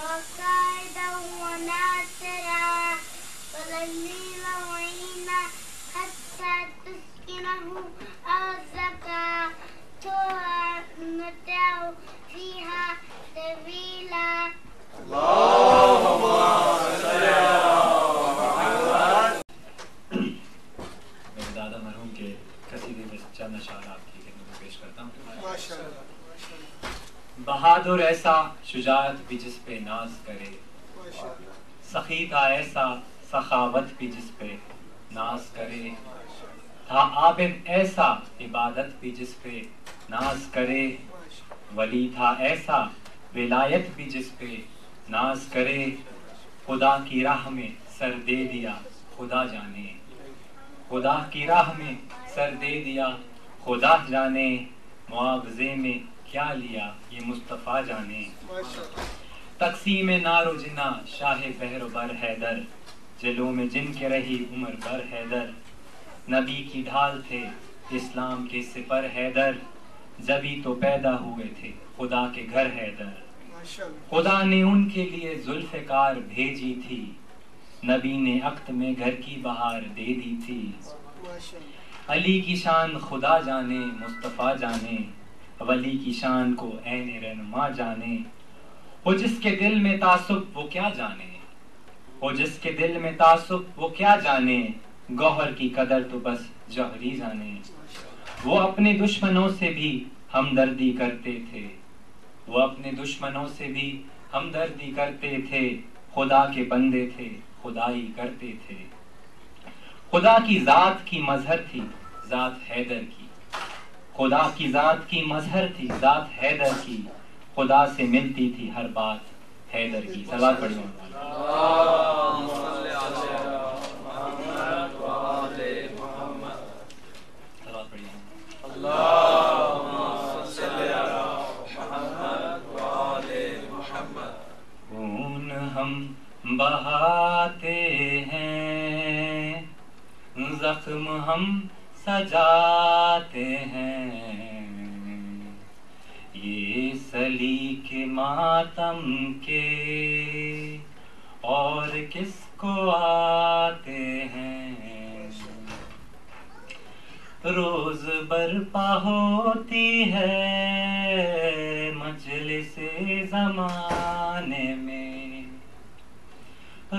وقائدا وناصرا وظليلا وعينا حتى تسكنه أرضك تمتع فيها طويلا. اللهم صل على محمد. میرے دادا مرحوم کے قصیدے میں چند اشعار آپ کی خدمت میں پیش کرتا ہوں. بہادر ایسا شجاعت بھی جس پہ ناز کرے، سخی تھا ایسا سخاوت بھی جس پہ ناز کرے، تھا عابد ایسا عبادت بھی جس پہ ناز کرے، ولی تھا ایسا ولایت بھی جس پہ ناز کرے، خدا کی راہ میں سر دے دیا خدا جانے، خدا کی راہ میں سر دے دیا خدا جانے، معاوضے میں کیا لیا یہ مصطفیٰ جانے، تقسیم نار و جنا شاہ بحر و بر حیدر، جلوں میں جن کے رہی عمر بر حیدر، نبی کی ڈھال تھے اسلام کے سپر حیدر، جبھی تو پیدا ہوئے تھے خدا کے گھر حیدر، خدا نے ان کے لیے ذوالفقار بھیجی تھی، نبی نے عقد میں گھر کی بہار دے دی تھی، علی کی شان خدا جانے مصطفیٰ جانے، ولی کی شان کو عین رہنما جانے، وہ جس کے دل میں تعصب وہ کیا جانے، وہ جس کے دل میں تعصب وہ کیا جانے، گوہر کی قدر تو بس جوہری جانے، وہ اپنے دشمنوں سے بھی ہمدردی کرتے تھے، وہ اپنے دشمنوں سے بھی ہمدردی کرتے تھے، خدا کے بندے تھے خدائی کرتے تھے، خدا کی ذات کی مظہر تھی ذات حیدر کی، خدا کی ذات کی مظہر تھی ذات حیدر کی، خدا سے ملتی تھی ہر بات حیدر کی. صلوات پڑھیں. اللهم صل على محمد وآل محمد. صلوات پڑھیں. اللهم صل على محمد وآل محمد. خون ہم بہاتے ہیں، زخم ہم سجاتے ہیں، یہ سلیق ماتم کے اور کس کو آتے ہیں، روز برپا ہوتی ہے مجلس زمانے میں،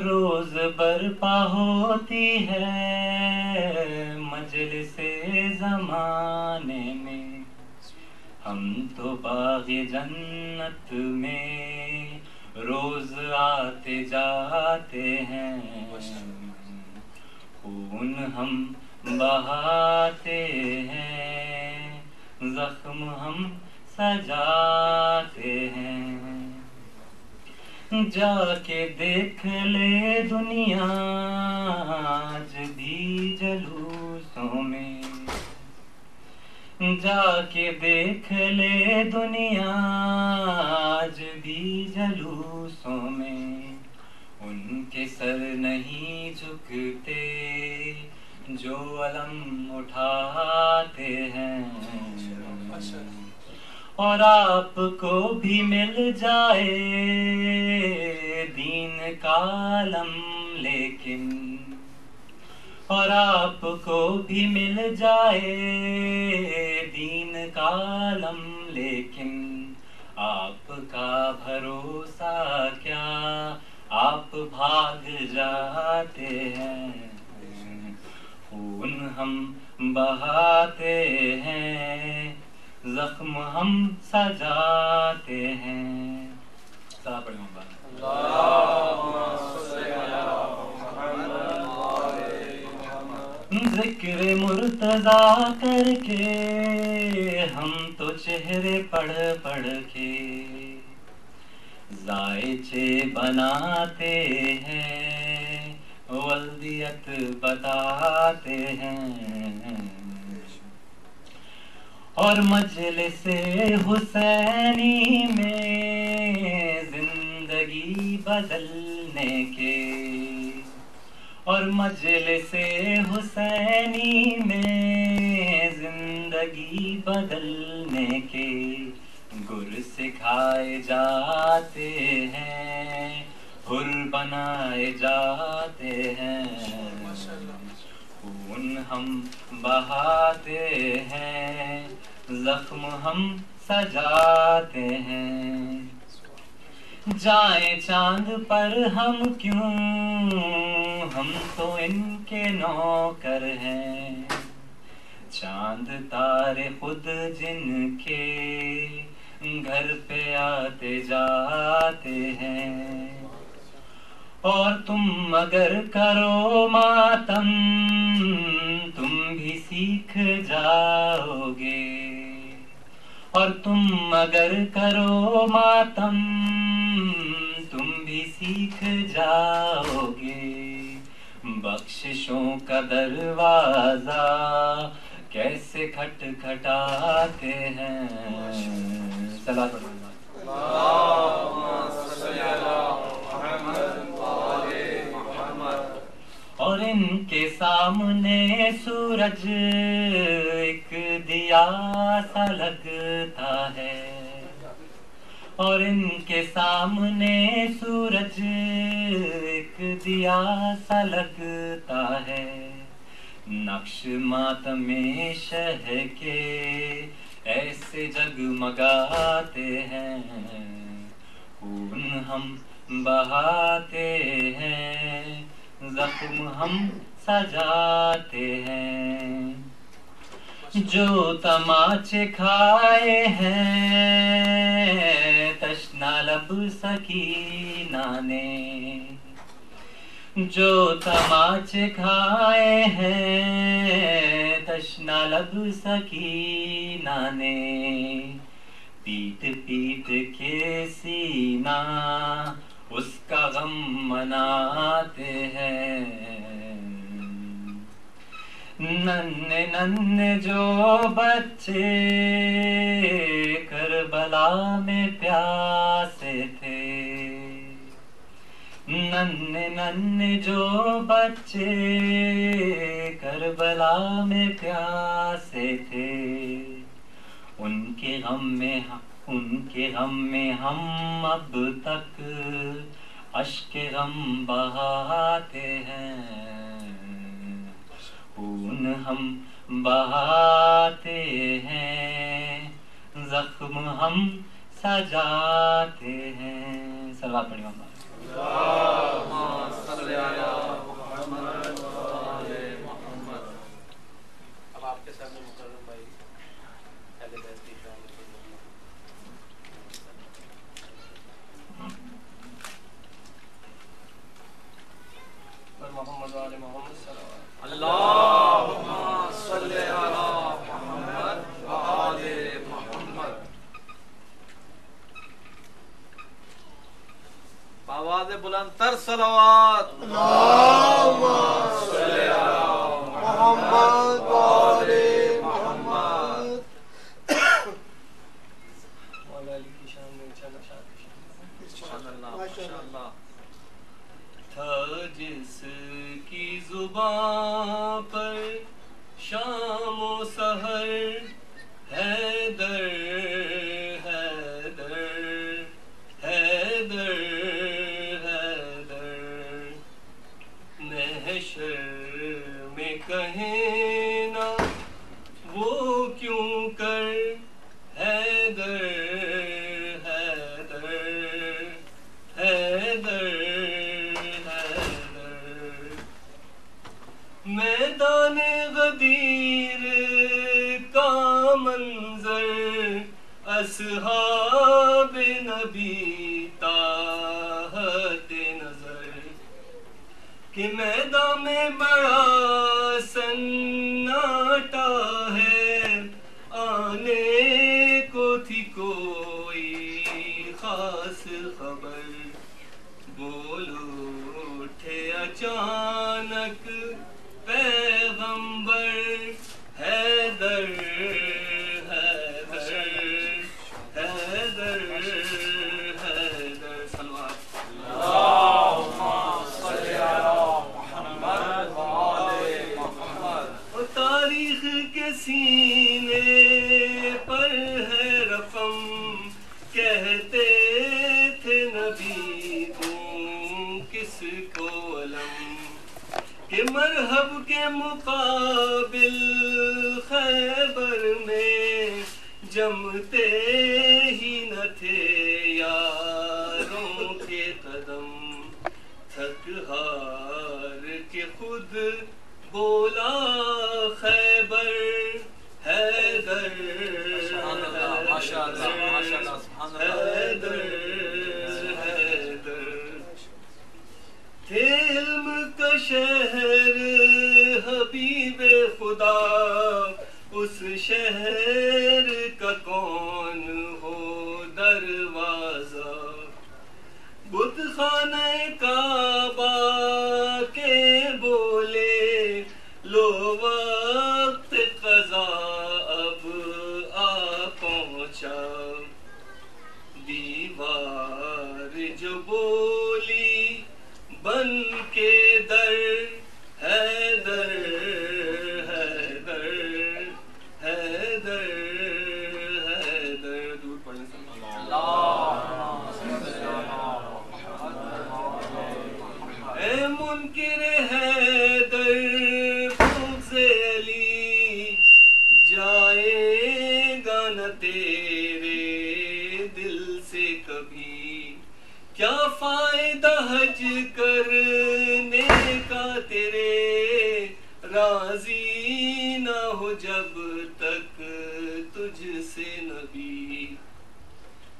روز برپا ہوتی ہے مجلس زمانے میں، ہم تو باغ جنت میں روز آتے جاتے ہیں، خون ہم بہاتے ہیں، زخم ہم سجاتے ہیں، جا کے دیکھ لے دنیا آج بھی جلوسوں میں، جا کے دیکھ لے دنیا آج بھی جلوسوں میں، ان کے سر نہیں جھکتے جو علم اٹھاتے ہیں، اور آپ کو بھی مل جائے دین کا علم لیکن، اور آپ کو بھی مل جائے دین کا علم لیکن، آپ کا بھروسہ کیا آپ بھاگ جاتے ہیں، خون ہم بہاتے ہیں زخم ہم سجاتے ہیں. صلاح پڑھیں مولانا. اللهم صل على محمد وآل محمد. ذکر مرتضیٰ کر کے ہم تو چہرے پڑھ پڑھ کے ذائچے بناتے ہیں، ولدیت بتاتے ہیں، اور مجلس حسینی میں زندگی بدلنے کے، اور مجلس حسینی میں زندگی بدلنے کے حر سکھائے جاتے ہیں، حر بنائے جاتے ہیں، خون ہم بہاتے ہیں، زخم ہم سجاتے ہیں، جائیں چاند پر ہم کیوں، ہم تو ان کے نوکر ہیں، چاند تارے خود جن کے گھر پہ آتے جاتے ہیں، اور تم اگر کرو ماتم تم بھی سیکھ جاؤ گے، اور تم اگر کرو ماتم تم بھی سیکھ جاؤ گے، بخششوں کا دروازہ کیسے کھٹکھٹاتے ہیں، صلوات پڑھو۔ اور ان کے سامنے سورج ایک دیا سا لگتا ہے، اور ان کے سامنے سورج ایک دیا سا لگتا ہے، نقش ماتم شہ کے ایسے جگمگاتے ہیں، خون ہم بہاتے ہیں، زخم ہم سجاتے ہیں، جو تماچے کھائے ہیں تشنا لب سکینہ نے، جو تماچے کھائے ہیں تشنا لب سکینہ نے، پیٹ پیٹ کے سینہ اس کا غم مناتے ہیں، ننھے ننھے جو بچے کربلا میں پیاسے تھے، ننھے ننھے جو بچے کربلا میں پیاسے تھے، ان کے غم میں ہم اب تک اشک غم بہاتے ہیں، خون ہم بہاتے ہیں، زخم ہم سجاتے ہیں، صلوات پڑھیں اللہ۔ اب آپ کے سامنے مکرم بھائی اہل بیت کی شان محمد و آل محمد صلی اللہم صلی علی محمد و آل محمد۔ آواز بلند تر صلوات، اللہم صلی علی محمد و آل محمد۔ مولا علی کی شان میں ماشاءاللہ تھا جس کی زباں پر شام و سحر حیدر حیدر حیدر حیدر، محشر میں کہیں نہ وہ کیوں کر حیدر حیدر حیدر حیدر، میدان غدیر کا منظر اصحاب نبی تاحت نظر، کہ میدان میں بڑا سناٹا ہے، آنے کو تھی کوئی خاص خبر، بولو اٹھے اچانک پیغمبر، حیدر حیدر حیدر حیدر، صلوات اللہم صلی علی محمد و آل محمد۔ تاریخ کے سینے پر ہے رقم کہ مرحب کے مقابل خیبر میں جمتے ہی نہ تھے یاروں کے قدم، تھک ہار کے خود بولا خیبر حیدر ماشاء اللہ ماشاء اللہ سبحان اللہ حیدر حیدر تھے علم کا شہر حبیب خدا، اس شہر کا کون ہو دروازہ، بت خانہ کعبہ کے بولے لو وقت قضا اب آ پہنچا، دیوار جو بولی بن کے در حیدر حیدر حیدر حیدر، دور پڑھنے سے اے منکر حیدر بغض علی جائے گا نہ تیرے دل سے کبھی، کیا فائدہ حج کرنے کا تیرے راضی نہ ہو جب تک تجھ سے نبی،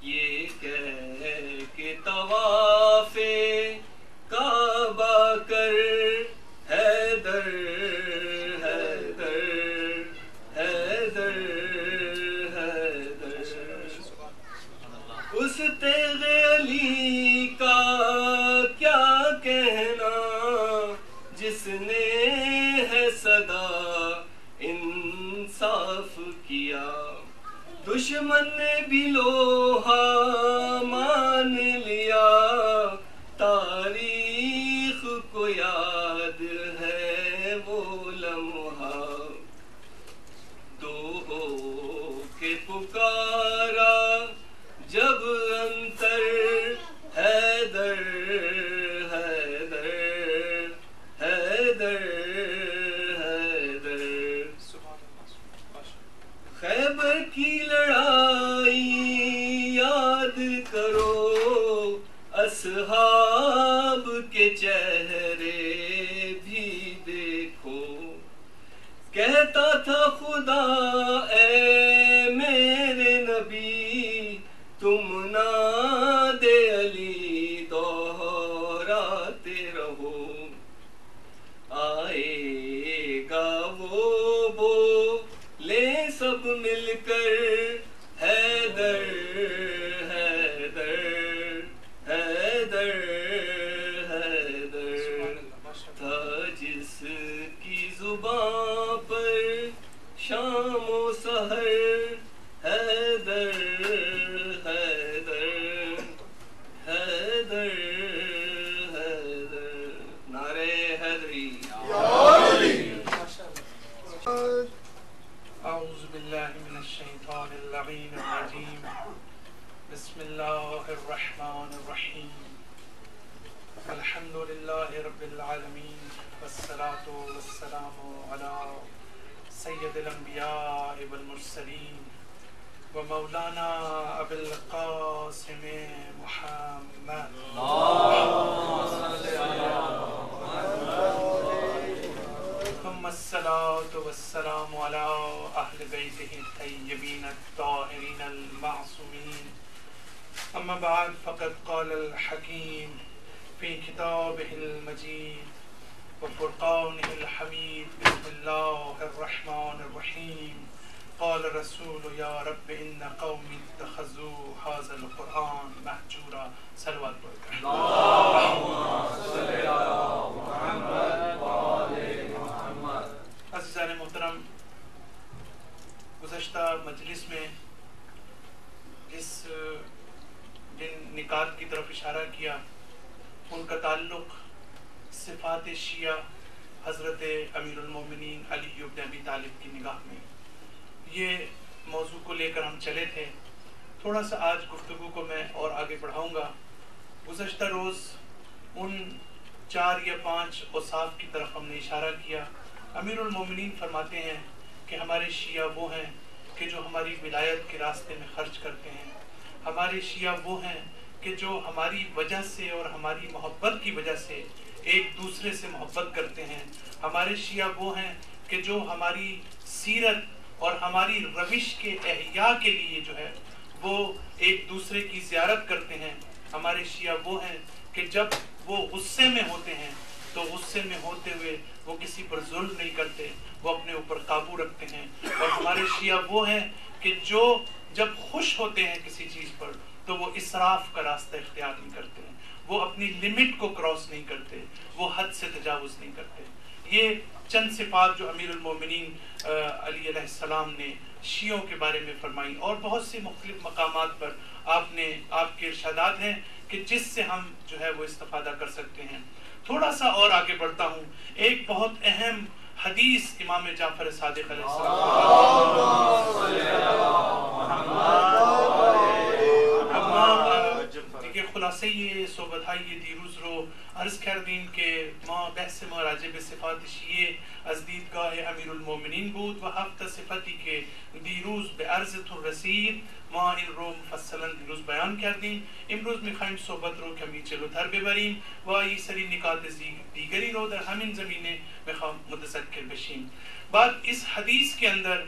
یہ کہہ کے طواف کعبہ کر حیدر حیدر حیدر حیدر، اس تیغ علی کا کیا کہنا جس نے ہے صدا انصاف کیا، دشمن نے بھی لوہا مان لیا، تاریخ کو یاد ہے وہ لمحہ، دو ہو کے پکارا جب انتر حیدر حیدر حیدر حیدر، خیبر کی لڑائی یاد کرو، اصحاب کے چہرے بھی دیکھو، کہتا تھا خدا اے میرے نبی تم ناد علی دہراتے رہو، آئے گا وہ بولے سب مل کر حیدر حیدر حیدر حیدر، تھا جس کی زبان پر شام و سحر حیدر حیدر حیدر حیدر، نعرہ حیدری اعوذ باللہ من الشیطان اللعین الرجیم، بسم اللہ الرحمن الرحیم، الحمد للہ رب العالمین، والصلاة والسلام علی سید الانبیاء والمرسلین ومولانا ابی القاسم محمد، ثم الصلاة والسلام على أهل بيته الطيبين الطاهرين المعصومين، أما بعد فقد قال الحكيم في كتابه المجيد وفرقانه الحميد، بسم الله الرحمن الرحيم، قال الرسول يا رب إن قومي اتخذوا هذا القرآن مهجورا، صلوات پڑھ اللهم صل على محمد وآل محمد۔ عزیزان محترم، گزشتہ مجلس میں جس جن نکات کی طرف اشارہ کیا ان کا تعلق صفات شیعہ حضرت امیر المومنین علی بن ابی طالب کی نگاہ میں، یہ موضوع کو لے کر ہم چلے تھے۔ تھوڑا سا آج گفتگو کو میں اور آگے بڑھاؤں گا۔ گزشتہ روز ان 4 یا 5 اوصاف کی طرف ہم نے اشارہ کیا. امیر المومنین فرماتے ہیں کہ ہمارے شیعہ وہ ہیں کہ جو ہماری ولایت کے راستے میں خرچ کرتے ہیں. ہمارے شیعہ وہ ہیں کہ جو ہماری وجہ سے اور ہماری محبت کی وجہ سے ایک دوسرے سے محبت کرتے ہیں. ہمارے شیعہ وہ ہیں کہ جو ہماری سیرت اور ہماری روش کے احیاء کے لیے جو ہے وہ ایک دوسرے کی زیارت کرتے ہیں. ہمارے شیعہ وہ ہیں کہ جب وہ غصے میں ہوتے ہیں تو غصے میں ہوتے ہوئے وہ کسی پر ظلم نہیں کرتے, وہ اپنے اوپر قابو رکھتے ہیں. اور ہمارے شیعہ وہ ہیں کہ جو جب خوش ہوتے ہیں کسی چیز پر تو وہ اسراف کا راستہ اختیار نہیں کرتے ہیں, وہ اپنی لمٹ کو کراس نہیں کرتے, وہ حد سے تجاوز نہیں کرتے. یہ چند صفات جو امیر المومنین علی علیہ السلام نے شیعوں کے بارے میں فرمائی, اور بہت سی مختلف مقامات پر آپ کے ارشادات ہیں کہ جس سے ہم جو ہے وہ استفادہ کر سکتے ہیں. تھوڑا سا اور آگے بڑھتا ہوں. ایک بہت اہم حدیث امام جعفر صادق علیہ دیکھیے خلاصے یہ صحبت یہ دیروز رو عرض کردیم کہ ما بحث ما راجع به صفات شیعه از دیدگاه امیر المومنین بود و 7 صفتی که دیروز به عرضتون رسید ما این رو مفصلا دیروز بیان کردیم. امروز میخوایم صحبت رو کمی جلوتر ببریم و یه سری نکات دیگری رو در همین زمینه میخوام متذکر بشیم. بعد اس حدیث کے اندر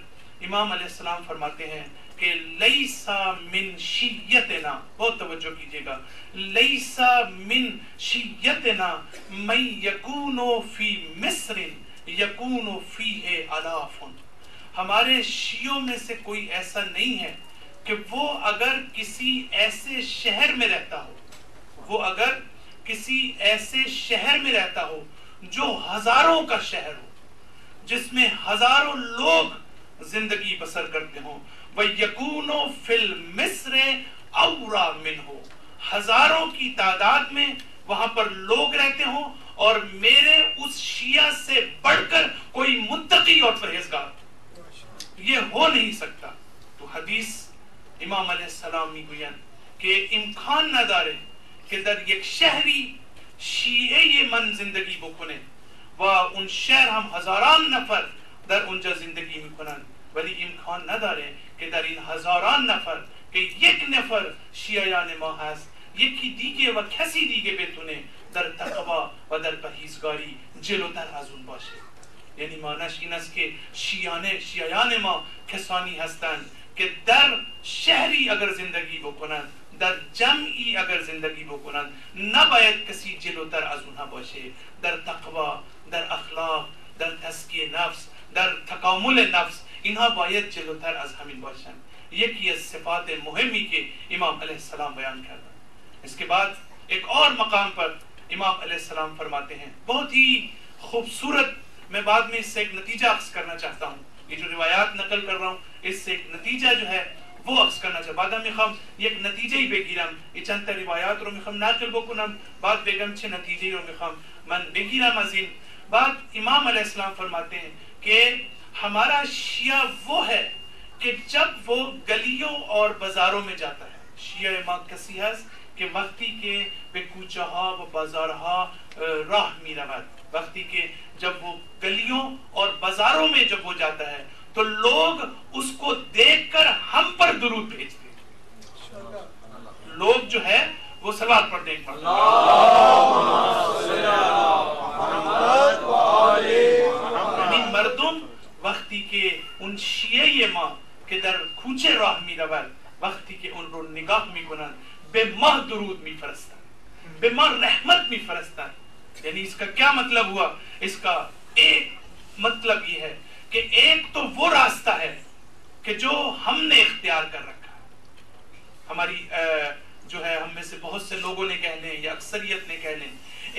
امام علیہ السلام فرماتے ہیں کہ لیسا من شیعتنا, بہت توجہ کیجئے گا, لیسا من شیعتنا من یکونو فی مصر یکونو فیہ الاف. ہمارے شیعوں میں سے کوئی ایسا نہیں ہے کہ وہ اگر کسی ایسے شہر میں رہتا ہو جو ہزاروں کا شہر ہو, جس میں ہزاروں لوگ زندگی بسر کرتے ہوں, وَيَكُونُ فِي الْمِصْرِ أَوْرَى مِنْهُ, ہزاروں کی تعداد میں وہاں پر لوگ رہتے ہوں اور میرے اس شیعہ سے بڑھ کر کوئی متقی اور پرہیزگار, یہ ہو نہیں سکتا. تو حدیث امام علیہ السلام میگوین کہ امکان نداره که در یک شهری شیعه من زندگی بکنه و اون شهر هم هزاران نفر در اونجا زندگی میکنن, ولی امکان نداره که در این هزاران نفر که یک نفر شیعیان ما هست یکی دیگه و کسی دیگه بتونه در تقوا و در پرهیزگاری جلوتر از اون باشه. یعنی معنیش این است که شیعیان ما کسانی هستند که در شهری اگر زندگی بکنن, در جمعی اگر زندگی بکنن, نباید کسی جلوتر از اونها باشه در تقوا, در اخلاق, در تزکیه نفس, در تکامل نفس. اینها باید جلوتر از همین باشن. یکی از صفات مهمی که امام علیہ السلام بیان کردن. اس کے بعد ایک اور مقام پر امام علیہ السلام فرماتے ہیں, بہت ہی خوبصورت, میں بعد میں اس سے ایک نتیجہ اخذ کرنا چاہتا ہوں. یہ جو روایات نقل کر رہا ہوں اس سے ایک نتیجہ جو ہے وہ اخذ کرنا چاہتا ہوں. بعد میخوام یک نتیجه بگیرم, این چند تا روایات رو میخوام نقل بکنم, بعد بگم چه نتیجه رو میخوام من بگیرم از این. بعد امام علیہ السلام فرماتے ہیں کہ ہمارا شیعہ وہ ہے کہ جب وہ گلیوں اور بازاروں میں جاتا ہے, شیعہ ما کسی هست کہ وقتی که به کوچه ها و بازارها راه می رود, وقتی که جب وہ گلیوں اور بازاروں میں جب وہ جاتا ہے تو لوگ اس کو دیکھ کر ہم پر درود بھیجتے ہیں. لوگ جو ہے وہ صلوات پڑھتے ہیں, یعنی مردم وقتی که اون شیعه ما که در کوچه راه می رود وقتی که اون رو نگاه می کنند به ما درود می فرستند, به ما رحمت می فرستند. یعنی اس کا کیا مطلب ہوا؟ اس کا ایک مطلب یہ ہے کہ ایک تو وہ راستہ ہے کہ جو ہم نے اختیار کر رکھا ہے, ہماری جو ہے ہم میں سے بہت سے لوگوں نے کہہ لیں یا اکثریت نے کہہ لیں,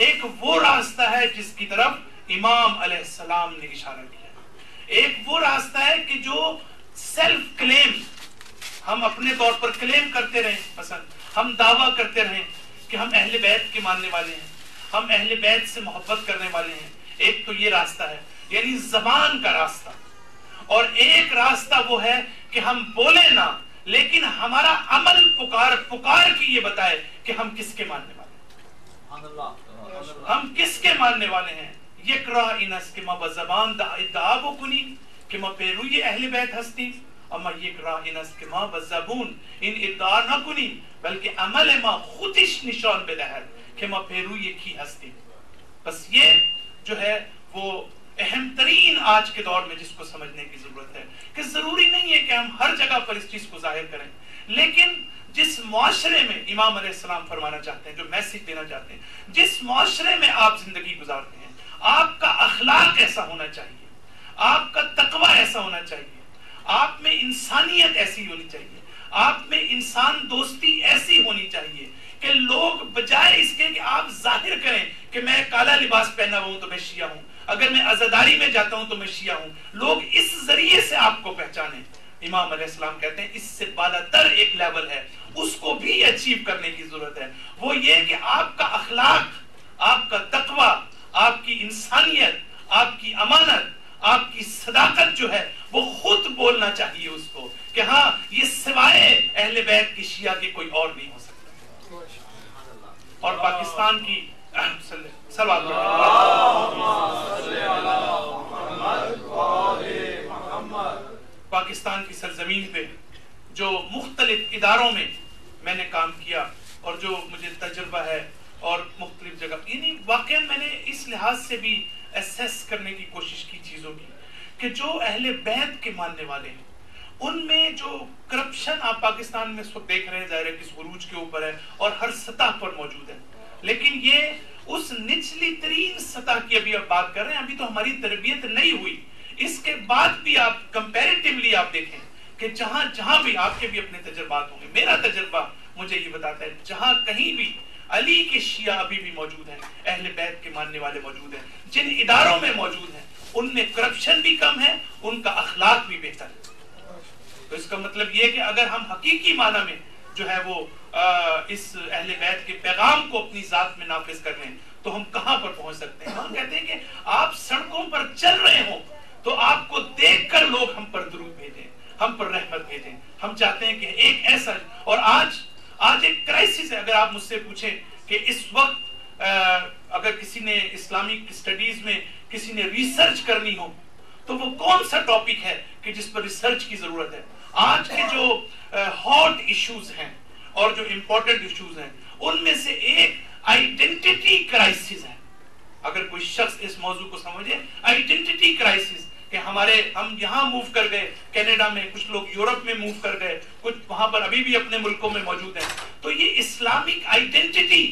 ایک وہ راستہ ہے جس کی طرف امام علیہ السلام نے اشارہ کیا. ایک وہ راستہ ہے کہ جو سیلف کلیم, ہم اپنے طور پر کلیم کرتے رہیں, مثلا ہم دعویٰ کرتے رہیں کہ ہم اہل بیت کے ماننے والے ہیں, ہم اہل بیت سے محبت کرنے والے ہیں. ایک تو یہ راستہ ہے, یعنی زبان کا راستہ. اور ایک راستہ وہ ہے کہ ہم بولے نہ لیکن ہمارا عمل پکار کے یہ بتائے کہ ہم کس کے ماننے والے ہیں. ہم کس کے ماننے والے ہیں؟ یکرا انس کہ ما بزبان ادعا بکنی کہ ما پیروی اہل بیت ہستی، اما یکرا انس کہ ما بزبون ان ادعا نہ کنی بلکہ عمل ما خودش نشان بدہد کہ ما پیروی کی ہستی. بس یہ جو ہے وہ اہم ترین آج کے دور میں جس کو سمجھنے کی ضرورت ہے کہ ضروری نہیں ہے کہ ہم ہر جگہ پر اس چیز کو ظاہر کریں، لیکن جس معاشرے میں امام علیہ السلام فرمانا چاہتے ہیں، جو میسج دینا چاہتے ہیں، جس معاشرے میں آپ زندگی گزارتے ہیں، آپ کا اخلاق ایسا ہونا چاہیے، آپ کا تقوی ایسا ہونا چاہیے، آپ میں انسانیت ایسی ہونی چاہیے، آپ میں انسان دوستی ایسی ہونی چاہیے کہ لوگ بجائے اس کے کہ آپ ظاہر کریں کہ میں کالا لباس پہنا ہوا ہوں تو میں شیعہ ہوں، اگر میں عزاداری میں جاتا ہوں تو میں شیعہ ہوں، لوگ اس ذریعے سے آپ کو پہچانیں. امام علیہ السلام کہتے ہیں اس سے بالاتر ایک لیول ہے، اس کو بھی اچیو کرنے کی ضرورت ہے. وہ یہ کہ آپ کا اخلاق، آپ کا تقوی، آپ کی انسانیت، آپ کی امانت، آپ کی صداقت جو ہے وہ خود بولنا چاہیے اس کو کہ ہاں یہ سوائے اہل بیت کی شیعہ کے کوئی اور نہیں ہو سکتا. اور پاکستان کی پاکستان کی سرزمین پہ جو مختلف اداروں میں میں نے کام کیا اور جو مجھے تجربہ ہے اور مختلف جگہ، یعنی واقعا میں نے اس لحاظ سے بھی اسیس کرنے کی کوشش کی چیزوں کی کہ جو اہل بیت کے ماننے والے ہیں ان میں جو کرپشن آپ پاکستان میں اس وقت دیکھ رہے ہیں، ظاہر ہے کس عروج کے اوپر ہے اور ہر سطح پر موجود ہے، لیکن یہ اس نچلی ترین سطح کی ابھی آپ بات کر رہے ہیں. ابھی تو ہماری تربیت نہیں ہوئی، اس کے بعد بھی آپ کمپیریٹیولی آپ دیکھیں کہ جہاں جہاں بھی آپ کے بھی اپنے تجربات ہوں گے، میرا تجربہ مجھے یہ بتاتا ہے جہاں کہیں بھی علی کے شیعہ ابھی بھی موجود ہیں، اہل بیت کے ماننے والے موجود ہیں، جن اداروں میں موجود ہیں ان میں کرپشن بھی کم ہے، ان کا اخلاق بھی بہتر ہے. تو اس کا مطلب یہ کہ اگر ہم حقیقی معنی میں جو ہے وہ اس اہل بیت کے پیغام کو اپنی ذات میں نافذ کر لیں تو ہم کہاں پر پہنچ سکتے ہیں. ہم کہتے ہیں کہ آپ سڑکوں پر چل رہے ہوں تو آپ کو دیکھ کر لوگ ہم پر درود بھیجیں، ہم پر رحمت بھیجیں. ہم چاہتے ہیں کہ ایک ایسا، اور آج ایک کرائسس ہے. اگر آپ مجھ سے پوچھیں کہ اس وقت اگر کسی نے اسلامک اسٹڈیز میں کسی نے ریسرچ کرنی ہو تو وہ کون سا ٹاپک ہے کہ جس پر ریسرچ کی ضرورت ہے؟ آج کے جو ہاٹ ایشوز ہیں اور جو امپورٹنٹ ایشوز ہیں ان میں سے ایک آئیڈینٹی کرائسس ہے. اگر کوئی شخص اس موضوع کو سمجھے، آئیڈینٹی کرائسس کہ ہم یہاں موو کر گئے کینیڈا میں، کچھ لوگ یورپ میں موو کر گئے، کچھ وہاں پر ابھی بھی اپنے ملکوں میں موجود ہیں. تو یہ اسلامک آئیڈینٹی،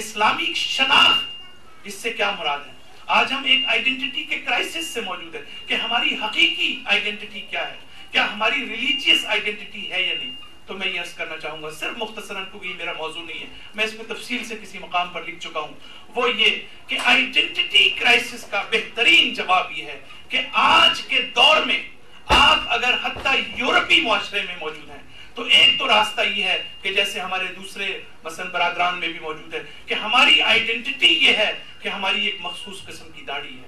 اسلامک شناخت، اس سے کیا مراد ہے؟ آج ہم ایک آئیڈینٹی کے کرائسس سے موجود ہے کہ ہماری حقیقی آئیڈینٹی کیا ہے، کیا ہماری ریلیجیس آئیڈینٹی ہے یا نہیں. تو میں یہ عرض کرنا چاہوں گا صرف مختصراً، کیونکہ یہ میرا موضوع نہیں ہے، میں اس میں تفصیل سے کسی مقام پر لکھ چکا ہوں، وہ یہ کہ آئیڈینٹی کرائسس کا بہترین جواب یہ ہے کہ آج کے دور میں آپ اگر حتیٰ یورپی معاشرے میں موجود ہیں تو ایک تو راستہ یہ ہے کہ جیسے ہمارے دوسرے مثلا برادران میں بھی موجود ہے کہ ہماری آئیڈینٹی یہ ہے کہ ہماری ایک مخصوص قسم کی داڑھی ہے،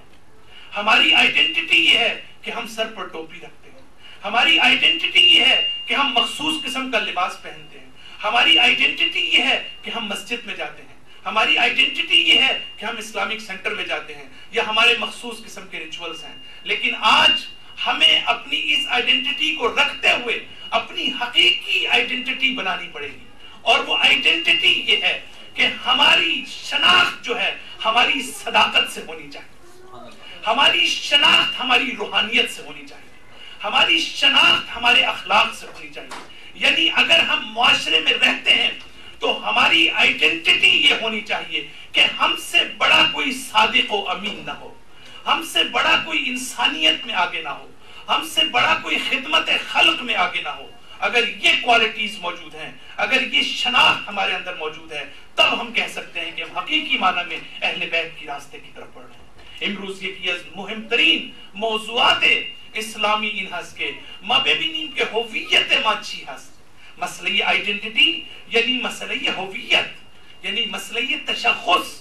ہماری آئیڈینٹی یہ ہے کہ ہم سر پر ٹوپی رکھتے ہیں، ہماری آئیڈینٹی یہ ہے کہ ہم مخصوص قسم کا لباس پہنتے ہیں، ہماری آئیڈینٹی یہ ہے کہ ہم مسجد میں جاتے ہیں، ہماری آئیڈینٹی یہ ہے کہ ہم اسلامک سینٹر میں جاتے ہیں، یا ہمارے مخصوص قسم کے ریچولز ہیں. لیکن آج ہمیں اپنی اس آئیڈینٹی کو رکھتے ہوئے اپنی حقیقی آئیڈینٹی بنانی پڑے گی، اور وہ آئیڈینٹی یہ ہے کہ ہماری شناخت جو ہے ہماری صداقت سے ہونی چاہیے، ہماری شناخت ہماری روحانیت سے ہونی چاہیے، ہماری شناخت ہمارے اخلاق سے ہونی چاہیے. یعنی اگر ہم معاشرے میں رہتے ہیں تو ہماری آئیڈینٹی یہ ہونی چاہیے کہ ہم سے بڑا کوئی صادق و امین نہ ہو، ہم سے بڑا کوئی انسانیت میں آگے نہ ہو، ہم سے بڑا کوئی خدمت خلق میں آگے نہ ہو. اگر یہ کوالٹیز موجود ہیں، اگر یہ شناخت ہمارے اندر موجود ہے، تب ہم کہہ سکتے ہیں کہ ہم حقیقی معنی میں اہل بیت کی راستے کی طرف بڑھ رہے ہیں. امروز یکی از مهم ترین موضوعات اسلامی این هست که ما ببینیم که هویت ما چی هست. مسئله آیدنتیتی یعنی مسئله هویت، یعنی مسئله تشخص،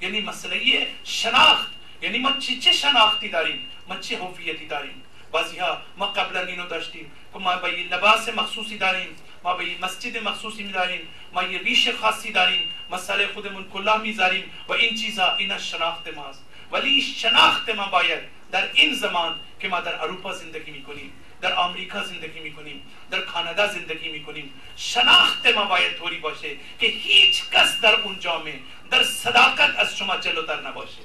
یعنی مسئله شناخت، یعنی ما چه شناختی داریم، ما چه هویتی داریم. بعضیها ما قبلا اینو داشتیم که ما با یه لباس مخصوصی داریم، ما به مسجد مخصوصی می‌داریم، ما یه ریش خاصی داریم، مسئله خودمون کلاه می‌ذاریم و این چیزا اینا شناخت ماست. ولی شناخت ما باید در این زمان که ما در اروپا زندگی می‌کنیم، در آمریکا زندگی می‌کنیم، در کانادا زندگی می‌کنیم، شناخت ما باید طوری باشه که هیچ کس در اون جامعه در صداقت از شما جلوتر نباشه،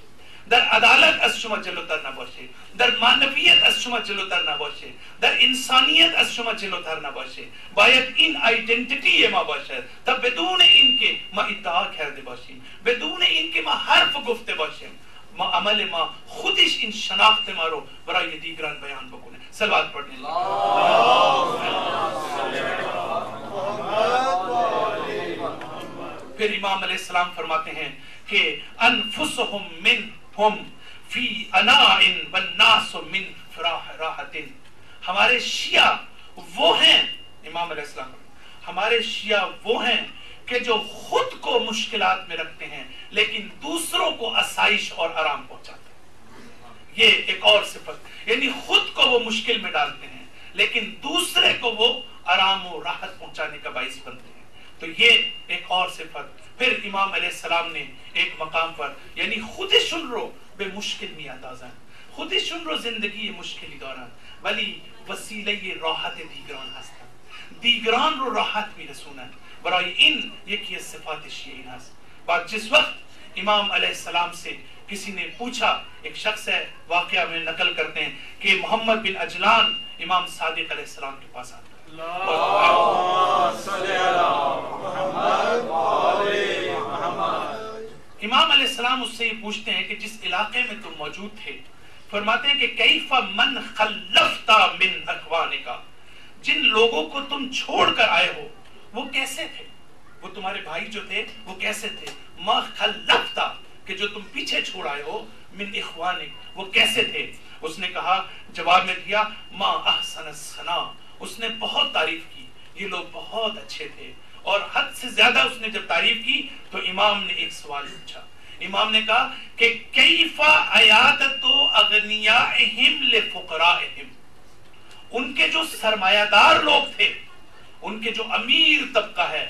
در عدالت از شما جلوتر نباشه، در معنویت از شما جلوتر نباشه، در انسانیت از شما جلوتر نباشه. باید این آیدنتیتی ما باشه تا بدون این که ما ادعا کرده باشیم، بدون این که ما حرف گفته باشیم، ما عمل ما خودش این شناخت ما رو برای دیگران بیان بکنه. صلوات پڑھیں. پھر امام علیہ السلام فرماتے ہیں کہ انفسهم منهم فی اناء والناس من فراح راحت. ہمارے شیعہ وہ ہیں، امام علیہ السلام ہمارے شیعہ وہ ہیں کہ جو خود کو مشکلات میں رکھتے ہیں لیکن دوسروں کو آسائش اور آرام پہنچاتے ہیں. یہ ایک اور صفت، یعنی خود کو وہ مشکل میں ڈالتے ہیں لیکن دوسرے کو وہ آرام و راحت پہنچانے کا باعث بنتے ہیں. تو یہ ایک اور صفت. پھر امام علیہ السلام نے ایک مقام پر یعنی خودشون رو به مشکل میاندازن، خودشون رو زندگی مشکلی دارن ولی وسیله راحت دیگران هستن، دیگران رو راحت میرسونن. برای این یکی از صفات شیعه این هست. بعد جس وقت امام علیہ السلام سے کسی نے پوچھا، ایک شخص ہے، واقعہ میں نقل کرتے ہیں کہ محمد بن عجلان امام صادق علیہ السلام کے پاس آتا ہے. امام علیہ السلام اس سے یہ پوچھتے ہیں کہ جس علاقے میں تم موجود تھے، فرماتے ہیں کہ کیف من خلفت من اخوانک، جن لوگوں کو تم چھوڑ کر آئے ہو وہ کیسے تھے، وہ تمہارے بھائی جو تھے وہ کیسے تھے. ما خلفت، کہ جو تم پیچھے چھوڑ آئے ہو، من اخوانک، وہ کیسے تھے. اس نے کہا، جواب میں دیا، ما احسن الثنا، اس نے بہت تعریف کی، یہ لوگ بہت اچھے تھے. اور حد سے زیادہ اس نے جب تعریف کی تو امام نے ایک سوال پوچھا. امام نے کہا کہ کیف عیادت اغنیائہم لفقرائہم، ان کے جو سرمایہ دار لوگ تھے، ان کے جو امیر طبقہ ہے،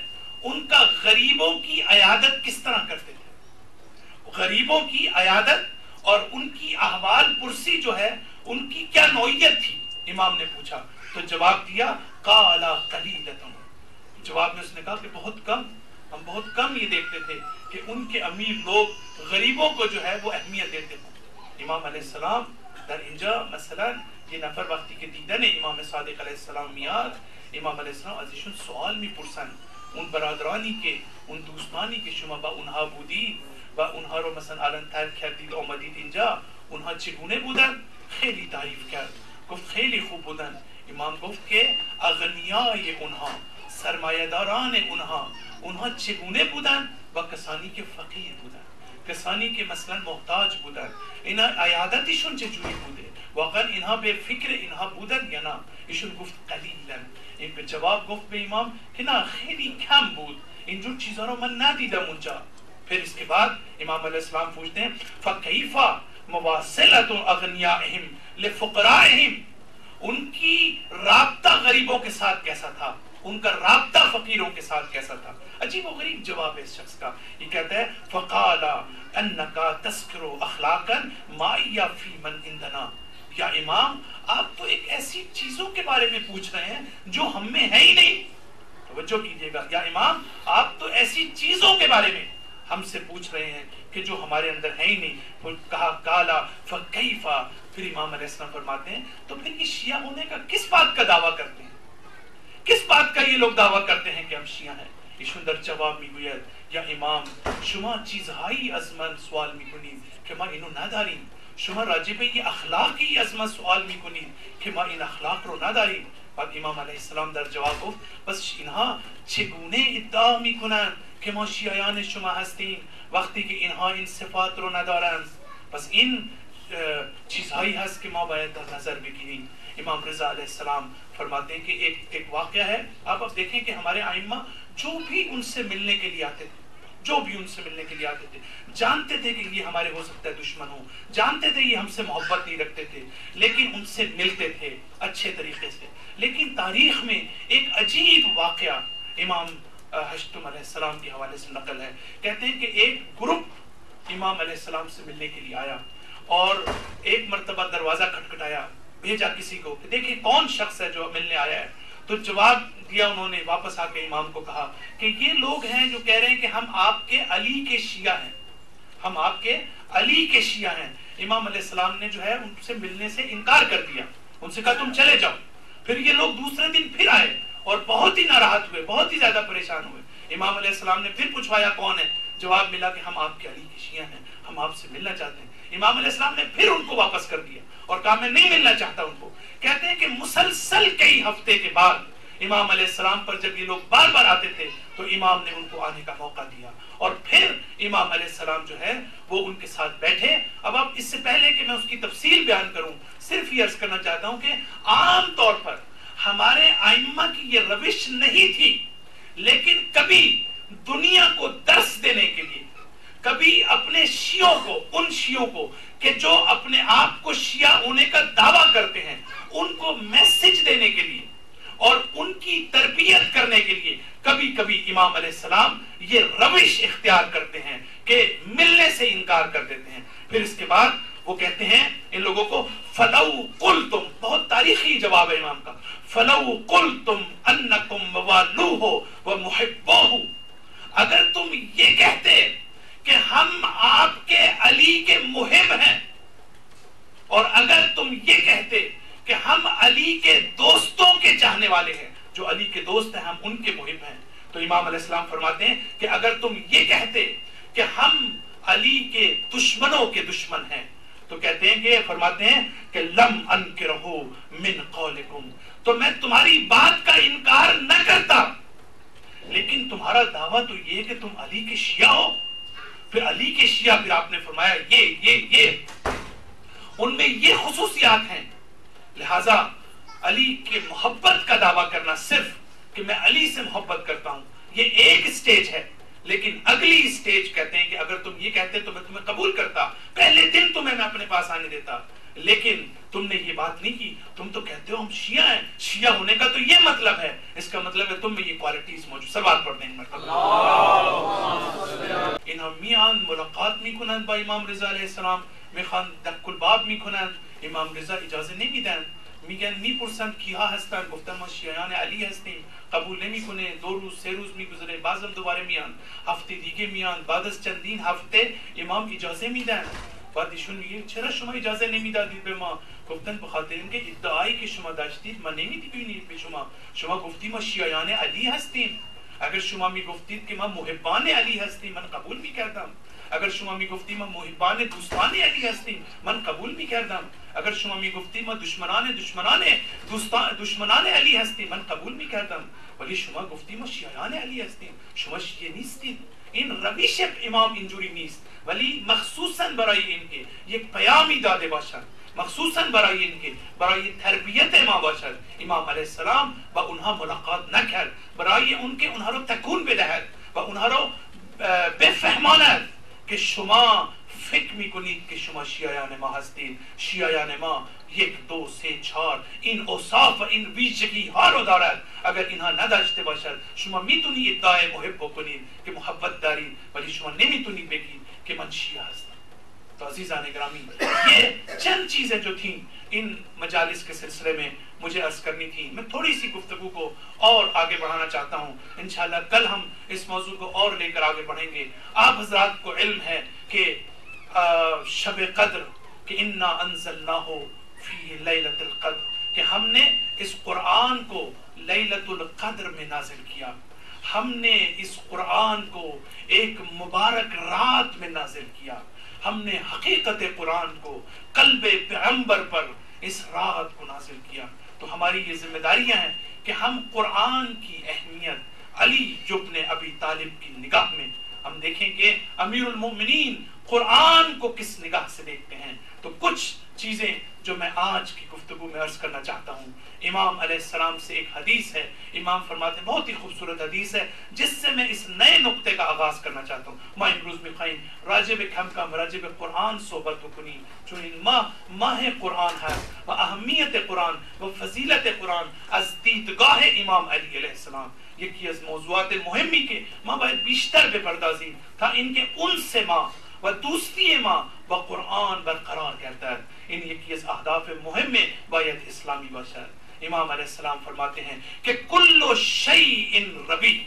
ان کا غریبوں کی عیادت کس طرح کرتے تھے. غریبوں کی عیادت اور ان کی احوال پرسی جو ہے ان کی کیا نوعیت تھی. امام نے پوچھا تو جواب دیا، قال قلیلۃ، جواب میں اس نے کہا کہ بہت کم، ہم بہت کم یہ دیکھتے تھے کہ ان کے امیر لوگ غریبوں کو جو ہے وہ اہمیت دیتے ہیں. امام علیہ السلام در اینجا مثلا یہ نفر وقتی که دیدن امام صادق علیه السلام میاد، امام علیه السلام ازشون سوال میپرسن، اون برادرانی که، اون دوستانی که شما با اونها بودید و اونها رو مثلا الان ترک کردید آمدید اینجا، اونها چگونه بودن؟ خیلی تعریف کرد، گفت خیلی خوب بودن. امام گفت که اغنیای اونها، سرمایه داران اونها چگونه بودن؟ و کسانی که فقیر بودن، کسانی که مثلا محتاج بودن، اینا عیادتشون چجوری بوده؟ واقعا اینها به فکر اینها بودن یا نه؟ ایشون گفت قلیلا. این به جواب گفت به امام که نه، خیلی کم بود، اینجور چیزها رو من ندیدم اونجا. پھر اس کے بعد امام علیہ السلام پوچھتے ہیں فَكَيْفَ مُوَاصِلَةُ أَغْنِيَائِهِمْ لِفُقَرَائِهِمْ، ان کی رابطہ غریبوں کے ساتھ کیسا تھا، ان کا رابطہ فقیروں کے ساتھ کیسا تھا. عجیب و غریب جواب ہے اس شخص کا. یہ کہتا ہے فَقَالَ أَنَّكَ تَذْكُرُ أَخْلَاقًا مَا هِيَ فِي مَنْ عِنْدَنَا. یا امام، آپ تو ایک ایسی چیزوں کے بارے میں پوچھ رہے ہیں جو ہم میں ہے ہی نہیں. توجہ کیجئے گا، یا امام آپ تو ایسی چیزوں کے بارے میں ہم سے پوچھ رہے ہیں کہ جو ہمارے اندر ہے ہی نہیں. کہا کالا فکیفا. پھر امام علیہ السلام فرماتے ہیں تو پھر یہ شیعہ ہونے کا کس بات کا دعویٰ کرتے ہیں، کس بات کا یہ لوگ دعویٰ کرتے ہیں کہ ہم شیعہ ہیں. ایشون در جواب میگوید یا امام شما چیزهایی از من سوال میکنید که ما اینو نداریم، شما راجع به این اخلاقی از من سوال میکنید که ما این اخلاق رو نداریم. بعد امام علیه السلام در جواب گفت بس اینها چگونه ادعا میکنن که ما شیعیان شما هستیم وقتی که اینها این صفات رو ندارند؟ پس این چیزهایی هست که ما باید در نظر بگیریم. امام رضا علیہ السلام فرماتے ہیں کہ ایک واقعہ ہے. آپ اب دیکھیں کہ ہمارے ائمہ جو بھی ان سے ملنے کے لیے آتے تھے، جو بھی ان سے ملنے کے لیے آتے تھے جانتے تھے کہ یہ ہمارے ہو سکتا ہے دشمن ہو، جانتے تھے یہ ہم سے محبت نہیں رکھتے تھے، لیکن ان سے ملتے تھے اچھے طریقے سے۔ لیکن تاریخ میں ایک عجیب واقعہ امام حشتم علیہ السلام کے حوالے سے نقل ہے، کہتے ہیں کہ ایک گروپ امام علیہ السلام سے ملنے کے لیے آیا اور ایک مرتبہ دروازہ کھٹکھٹایا، بھیجا کسی کو کہ دیکھیں کون شخص ہے جو ملنے آیا ہے۔ تو جواب دیا انہوں نے، واپس آ کے امام کو کہا کہ یہ لوگ ہیں جو کہہ رہے ہیں کہ ہم آپ کے علی کے شیعہ ہیں، ہم آپ کے علی کے شیعہ ہیں۔ امام علیہ السلام نے جو ہے ان سے ملنے سے انکار کر دیا، ان سے کہا تم چلے جاؤ۔ پھر یہ لوگ دوسرے دن پھر آئے اور بہت ہی ناراحت ہوئے، بہت ہی زیادہ پریشان ہوئے۔ امام علیہ السلام نے پھر پوچھوایا کون ہے، جواب ملا کہ ہم آپ کے علی کے شیعہ ہیں، ہم آپ سے ملنا چاہتے ہیں۔ امام علیہ السلام نے پھر ان کو واپس کر دیا اور کہا میں نہیں ملنا چاہتا ان کو۔ کہتے ہیں کہ مسلسل کئی ہفتے کے بعد امام علیہ السلام پر جب یہ لوگ بار بار آتے تھے تو امام نے ان کو آنے کا موقع دیا اور پھر امام علیہ السلام جو ہے وہ ان کے ساتھ بیٹھے۔ اب اس سے پہلے کہ میں اس کی تفصیل بیان کروں صرف یہ عرض کرنا چاہتا ہوں کہ عام طور پر ہمارے ائمہ کی یہ روش نہیں تھی، لیکن کبھی دنیا کو درس دینے کے لیے، کبھی اپنے شیعوں کو، ان شیعوں کو کہ جو اپنے آپ کو شیعہ ہونے کا دعویٰ کرتے ہیں، ان کو میسج دینے کے لیے اور ان کی تربیت کرنے کے لیے کبھی کبھی امام علیہ السلام یہ روش اختیار کرتے ہیں کہ ملنے سے انکار کر دیتے ہیں۔ پھر اس کے بعد وہ کہتے ہیں ان لوگوں کو فَلَوْ قُلْتُمْ، بہت تاریخی جواب ہے امام کا، فَلَوْ قُلْتُمْ أَنَّكُمْ مَوَالُوهُ وَمُحِبُّوهُ، اگر تم یہ کہتے کہ ہم آپ کے علی کے محب ہیں اور اگر تم یہ کہتے کہ ہم علی کے دوستوں کے چاہنے والے ہیں، جو علی کے دوست ہیں ہم ان کے محب ہیں، تو امام علیہ السلام فرماتے ہیں کہ اگر تم یہ کہتے کہ ہم علی کے دشمنوں کے دشمن ہیں، تو کہتے ہیں کہ فرماتے ہیں کہ لم انکرہو من قولکم، تو میں تمہاری بات کا انکار نہ کرتا، لیکن تمہارا دعویٰ تو یہ کہ تم علی کے شیعہ ہو۔ پھر علی کے شیعہ، پھر آپ نے فرمایا یہ ان میں یہ خصوصیات ہیں، لہذا علی کے محبت کا دعویٰ کرنا صرف کہ میں علی سے محبت کرتا ہوں یہ ایک سٹیج ہے، لیکن اگلی سٹیج کہتے ہیں کہ اگر تم یہ کہتے تو میں تمہیں قبول کرتا، پہلے دن تمہیں میں اپنے پاس آنے دیتا، لیکن تم نے یہ بات نہیں کی، تم تو کہتے ہو ہم شیعہ ہیں، شیعہ ہونے کا تو یہ مطلب ہے، اس کا مطلب ہے تم میں یہ کوالٹیز موجود۔ سلوات پڑھ دیں ان میان ملاقات می کنند با امام رضا علیہ السلام، میخوان دک الباب می کنند، امام رضا اجازه نمیدن، میگن میپرسند کیها هستند، گفتن ما شیعیان علی هستیم، قبول نمیکنه، 2 روز 3 روز میگذره، بعضم دوباره میان، هفته دیگه میان، بعد از چندین هفته امام اجازه میدن، بعد ایشون میگه چرا شما اجازه نمیدادید به ما؟ گفتن به خاطر اینکه ادعایی که شما داشتید ما نمیدونید به شما گفتید ما شیعیان علی هستیم، اگر شما میگفتید که ما محبان علی هستیم من قبول میکردم، اگر شما میگفتید ما محبان دوستان علی هستیم من قبول میکردم، اگر شما میگفتید ما دشمنان علی هستیم من قبول میکردم، ولی شما گفتید ما شیعیان علی هستیم، شما شیعه نیستید۔ این روش امام اینجوری نیست، ولی مخصوصاً برای اینکه یک پیامی داده باشد، مخصوصاً برای اینکه برای تربیت ما باشد، امام علیه السلام با اونها ملاقات نکرد، برای اونکه اونها رو تکون بدهد و اونها رو بفهماند که شما فکر میکنید که شما شیعیان ما هستید، شیعیان ما 1 2 3 4 این اوصاف و این ویژگی ها رو دارد، اگر اینها نداشته باشد شما میتونید ادعای محب بکنید که محبت دارید، ولی شما نمیتونید بگید که من شیعه هستم۔ تو عزیزان گرامی، یہ چند چیزیں جو تھیں ان مجالس کے سلسلے میں مجھے عرض کرنی تھی، میں تھوڑی سی گفتگو کو اور آگے بڑھانا چاہتا ہوں، انشاءاللہ کل ہم اس موضوع کو اور لے کر آگے بڑھیں گے۔ آپ حضرات کو علم ہے کہ شب قدر، کہ انا انزلناہ فی لیلۃ القدر، کہ ہم نے اس قرآن کو لیلۃ القدر میں نازل کیا، ہم نے اس قرآن کو ایک مبارک رات میں نازل کیا، ہم نے حقیقت قرآن کو قلب پیغمبر پر اس رات کو نازل کیا۔ تو ہماری یہ ذمہ داریاں ہیں کہ ہم قرآن کی اہمیت علی ابن ابی طالب کی نگاہ میں ہم دیکھیں کہ امیر المومنین قرآن کو کس نگاہ سے دیکھتے ہیں. تو کچھ چیزیں جو میں آج کی گفتگو میں عرض کرنا چاہتا ہوں. امام علیہ السلام سے ایک حدیث ہے. امام فرماتے ہیں, بہت ہی خوبصورت حدیث ہے جس سے میں اس نئے نقطے کا آغاز کرنا چاہتا ہوں. ما امروز میخواهیم راجع به کم راجع به قرآن صحبت بکنیم, چون این ماه قرآن هست و اهمیت قرآن و فضیلت قرآن از دیدگاه امام علی علیه السلام یکی از موضوعات مهمی که ما باید بیشتر بپردازیم تا اینکه انس ما و دوستی ما با قرآن برقرار گردد. این یکی از اهداف مهم باید اسلامی باشد. امام علیہ السلام فرماتے ہیں کہ کل شیء ربیع,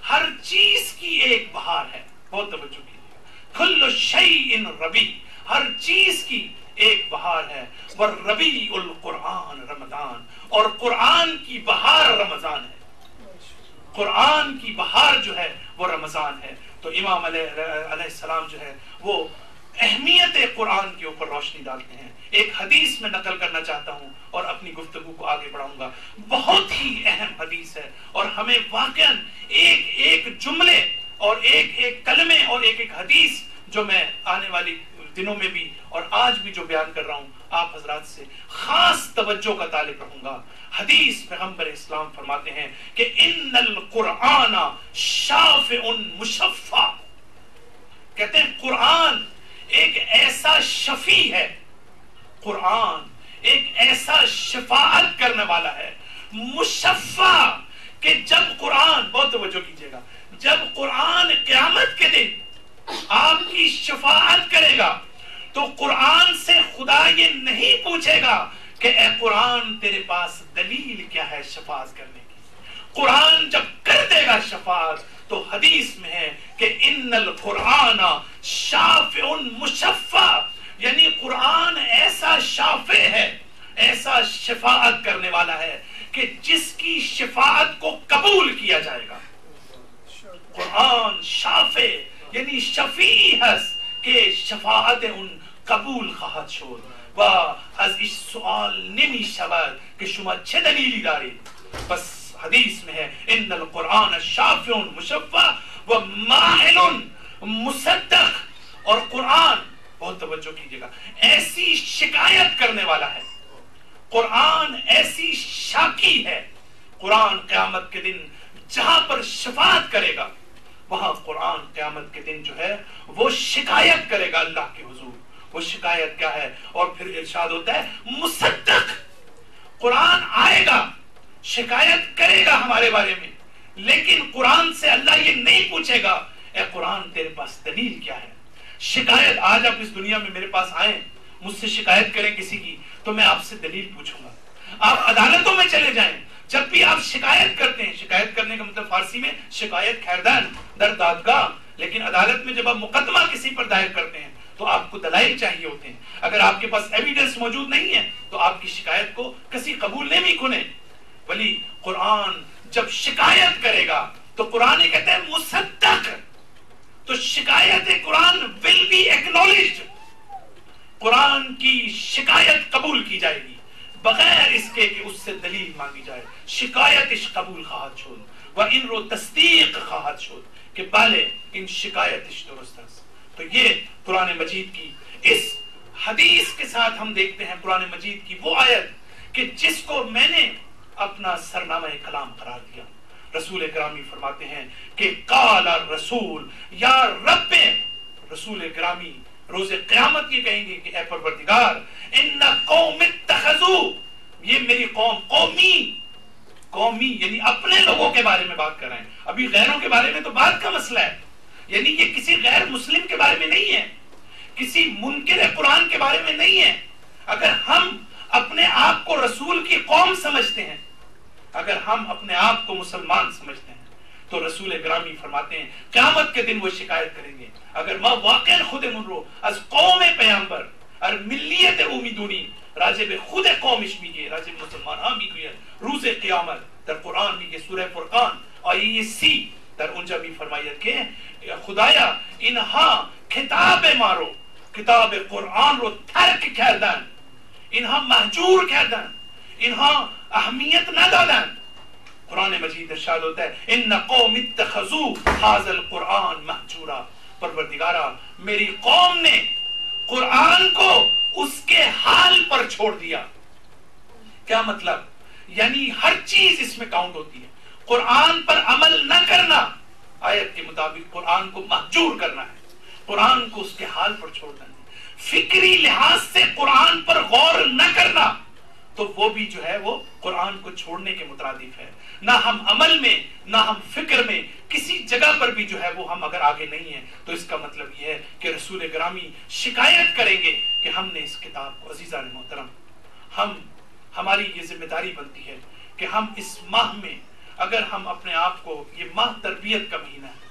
ہر چیز کی ایک بہار ہے. بہت توجہ کیجیے, کل شیء ربیع, ہر چیز کی ایک بہار ہے. والربیع القرآن رمضان, اور قرآن کی بہار رمضان ہے. قرآن کی بہار جو ہے وہ رمضان ہے. تو امام علیہ السلام جو ہے وہ اہمیت قرآن کے اوپر روشنی ڈالتے ہیں. ایک حدیث میں نقل کرنا چاہتا ہوں اور اپنی گفتگو کو آگے بڑھاؤں گا. بہت ہی اہم حدیث ہے اور ہمیں واقعاً ایک ایک جملے اور ایک ایک کلمے اور ایک ایک حدیث جو میں آنے والی دنوں میں بھی اور آج بھی جو بیان کر رہا ہوں آپ حضرات سے خاص توجہ کا طالب رہوں گا. حدیث پیغمبر اسلام فرماتے ہیں کہ ان القرآن شافع مشفع, کہتے ہیں قرآن ایک ایسا شفیع ہے, قرآن ایک ایسا شفاعت کرنے والا ہے, مشفع, کہ جب قرآن, بہت توجہ کیجئے گا, جب قرآن قیامت کے دن آپ کی شفاعت کرے گا تو قرآن سے خدا یہ نہیں پوچھے گا کہ اے قرآن تیرے پاس دلیل کیا ہے شفاعت کرنے کی. قرآن جب کر دے گا شفاعت تو حدیث میں ہے کہ ان القرآن شافع مشفع, یعنی قرآن ایسا شافع ہے, ایسا شفاعت کرنے والا ہے کہ جس کی شفاعت کو قبول کیا جائے گا. قرآن شافع یعنی شفیع هست که شفاعت اون قبول خواهد شد و از این سوال نمی شود که شما چه دلیلی دارید. بس حدیث میں ہے ان القرآن شافع مشفع و ماحل مصدق, اور قرآن, بہت توجہ کیجیے گا, ایسی شکایت کرنے والا ہے. قرآن ایسی شاکی ہے. قرآن قیامت کے دن جہاں پر شفاعت کرے گا وہاں قرآن قیامت کے دن جو ہے وہ شکایت کرے گا اللہ کے حضور. وہ شکایت کیا ہے؟ اور پھر ارشاد ہوتا ہے مصدق, قرآن آئے گا شکایت کرے گا ہمارے بارے میں, لیکن قرآن سے اللہ یہ نہیں پوچھے گا اے قرآن تیرے پاس دلیل کیا ہے. شکایت, آج آپ اس دنیا میں میرے پاس آئیں, مجھ سے شکایت کریں کسی کی تو میں آپ سے دلیل پوچھوں گا. آپ عدالتوں میں چلے جائیں, جب بھی آپ شکایت کرتے ہیں, شکایت کرنے کا مطلب فارسی میں شکایت خیردان در دادگاہ, لیکن عدالت میں جب آپ مقدمہ کسی پر دائر کرتے ہیں تو آپ کو دلائل چاہیے ہوتے ہیں. اگر آپ کے پاس ایویڈنس موجود نہیں ہے تو آپ کی شکایت کو کسی قبول نہیں کھنے. ولی قرآن جب شکایت کرے گا تو قرآن کہتا ہے مصدق, تو شکایت قرآن will be acknowledged, قرآن کی شکایت قبول کی جائے گی بغیر اس کے کہ اس سے دلیل مانگی جائے. شکایتش قبول خواهد شد و این رو تصدیق خواهد شد کہ بله این شکایتش درست است. تو یہ قرآن مجید کی اس حدیث کے ساتھ ہم دیکھتے ہیں قرآن مجید کی وہ آیت کہ جس کو میں نے اپنا سرنامہ کلام قرار دیا. رسول گرامی فرماتے ہیں کہ قال الرسول یا رب, رسول گرامی روز قیامت یہ کہیں گے کہ اے پروردگار ان قوم اتخذوا, یہ میری قوم, قومی یعنی اپنے لوگوں کے بارے میں بات کر رہے ہیں, ابھی غیروں کے بارے میں تو بات کا مسئلہ ہے, یعنی یہ کسی غیر مسلم کے بارے میں نہیں ہے, کسی منکر قرآن کے بارے میں نہیں ہے. اگر ہم اپنے آپ کو رسول کی قوم سمجھتے ہیں, اگر ہم اپنے آپ کو مسلمان سمجھتے ہیں تو رسول گرامی فرماتے ہیں قیامت کے دن وہ شکایت کریں گے اگر ما واقعا خود من رو از قوم پیامبر اور ملیت امیدونی راجب خود قومش میگه, راجب مسلمان ها میگه روز قیامت. در قرآن میگه سوره فرقان آیه 30 در اونجا می فرماید که خدایا اینها کتاب ما رو, کتاب قرآن رو ترک کردن, اینها مهجور کردن, اینها اهمیت ندادن. قرآن مجید ارشاد ہوتا ہے ان قوم اتخذوا هذا القرآن مهجورا, پروردگارا میری قوم نے قرآن کو اس کے حال پر چھوڑ دیا. کیا مطلب؟ یعنی ہر چیز اس میں کاؤنٹ ہوتی ہے. قرآن پر عمل نہ کرنا، آیت کے مطابق قرآن کو مہجور کرنا ہے، قرآن کو اس کے حال پر چھوڑنا ہے. فکری لحاظ سے قرآن پر غور نہ کرنا تو وہ بھی جو ہے وہ قرآن کو چھوڑنے کے مترادف ہے. نہ ہم عمل میں نہ ہم فکر میں کسی جگہ پر بھی جو ہے وہ ہم اگر آگے نہیں ہیں تو اس کا مطلب یہ ہے کہ رسول گرامی شکایت کریں گے کہ ہم نے اس کتاب کو. عزیزان محترم، ہماری یہ ذمہ داری بنتی ہے کہ ہم اس ماہ میں اگر ہم اپنے آپ کو، یہ ماہ تربیت کا مہینہ ہے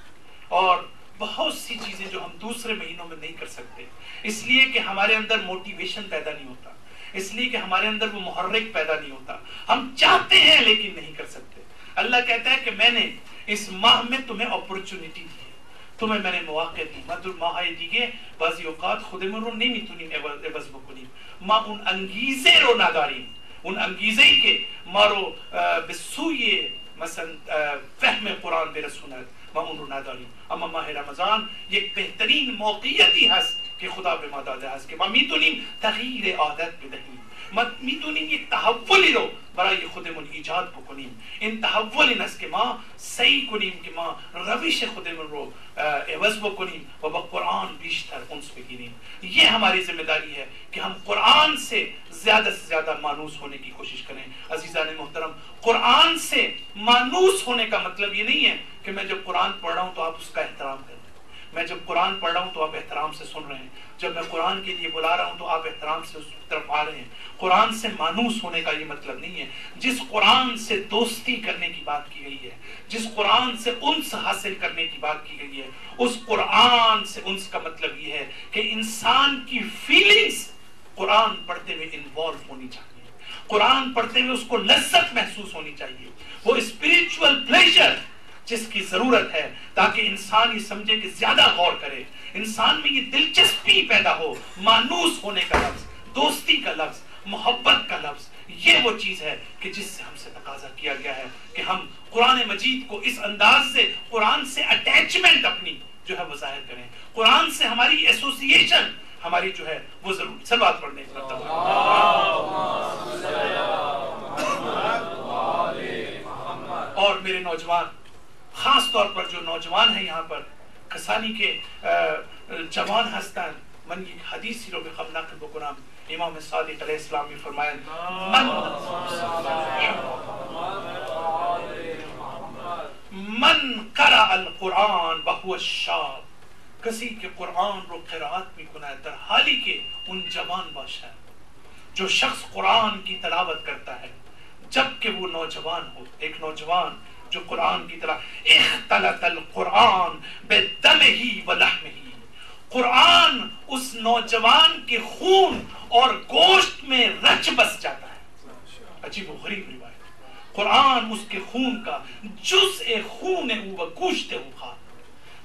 اور بہت سی چیزیں جو ہم دوسرے مہینوں میں نہیں کر سکتے، اس لیے کہ ہمارے اندر موٹیویشن پیدا نہیں ہوتا، اس لیے کہ ہمارے اندر وہ محرک پیدا نہیں ہوتا، ہم چاہتے ہیں لیکن نہیں کر سکتے. اللہ کہتا ہے کہ میں نے اس ماہ میں تمہیں اپورچونٹی دی ہے، تمہیں میں نے مواقع دی. مدر ماہی دیگه بعضی اوقات خودمون رو نمیتونیم عوض بکنیم. ما اون انگیزه رو نداریم، اون انگیزه‌ای که ما رو به سوی مثلا فهم قرآن برسوند ما اون رو نداریم. اما ماه رمضان یک بهترین موقعیتی هست که خدا به ما داده است که ما میتونیم تغییر عادت بدهیم، ما میتونیم یک تحولی رو برای خودمون ایجاد بکنیم. این تحول این است که ما سعی کنیم که ما روش خودمون رو عوض بکنیم و با قرآن بیشتر انس بگیریم. یہ ہماری ذمہ داری ہے کہ ہم قرآن سے زیادہ مانوس ہونے کی کوشش کریں. عزیزان محترم، قرآن سے مانوس ہونے کا مطلب یہ نہیں ہے کہ میں جب قرآن پڑھ رہا ہوں تو آپ اس کا احترام کریں، میں جب قرآن پڑھ رہا ہوں تو آپ احترام سے سن رہے ہیں، جب میں قرآن کے لیے بلا رہا ہوں تو آپ احترام سے اس طرف آ رہے ہیں. قرآن سے مانوس ہونے کا یہ مطلب نہیں ہے. جس قرآن سے دوستی کرنے کی بات کی گئی ہے، جس قرآن سے انس حاصل کرنے کی بات کی گئی ہے، اس قرآن سے انس کا مطلب یہ ہے کہ انسان کی فیلنگز قرآن پڑھتے ہوئے انوالو ہونی چاہیے، قرآن پڑھتے ہوئے اس کو لذت محسوس ہونی چاہیے، وہ اسپریچول پلیجر جس کی ضرورت ہے تاکہ انسان یہ سمجھے کہ زیادہ غور کرے، انسان میں یہ دلچسپی پیدا ہو. مانوس ہونے کا لفظ، دوستی کا لفظ، محبت کا لفظ، یہ وہ چیز ہے کہ جس سے ہم سے تقاضا کیا گیا ہے کہ ہم قرآن مجید کو اس انداز سے، قرآن سے اٹیچمنٹ اپنی جو ہے وہ ظاہر کریں، قرآن سے ہماری ایسوسیشن ہماری جو ہے وہ ضرور. سلوات پڑھنے کا اور میرے نوجوان، خاص طور پر جو نوجوان ہیں یہاں پر کسانی کے جوان هستند، من یک حدیثی رو بخوام نقل بکنم. امام صادق علیه السلام می فرمایند من قرأ القرآن وهو شاب، کسی که قرآن رو قرائت می کند در حالی که اون جوان باشد. جو شخص قرآن کی تلاوت کرتا ہے جب کہ وہ نوجوان ہو، ایک نوجوان جو قرآن کی طرح اختلط القرآن بدمه و لحمه، قرآن اس نوجوان کے خون اور گوشت میں رچ بس جاتا ہے. عجیب و غریب روایت. قرآن اس کے خون کا جزء خون او و گوشت او خواهد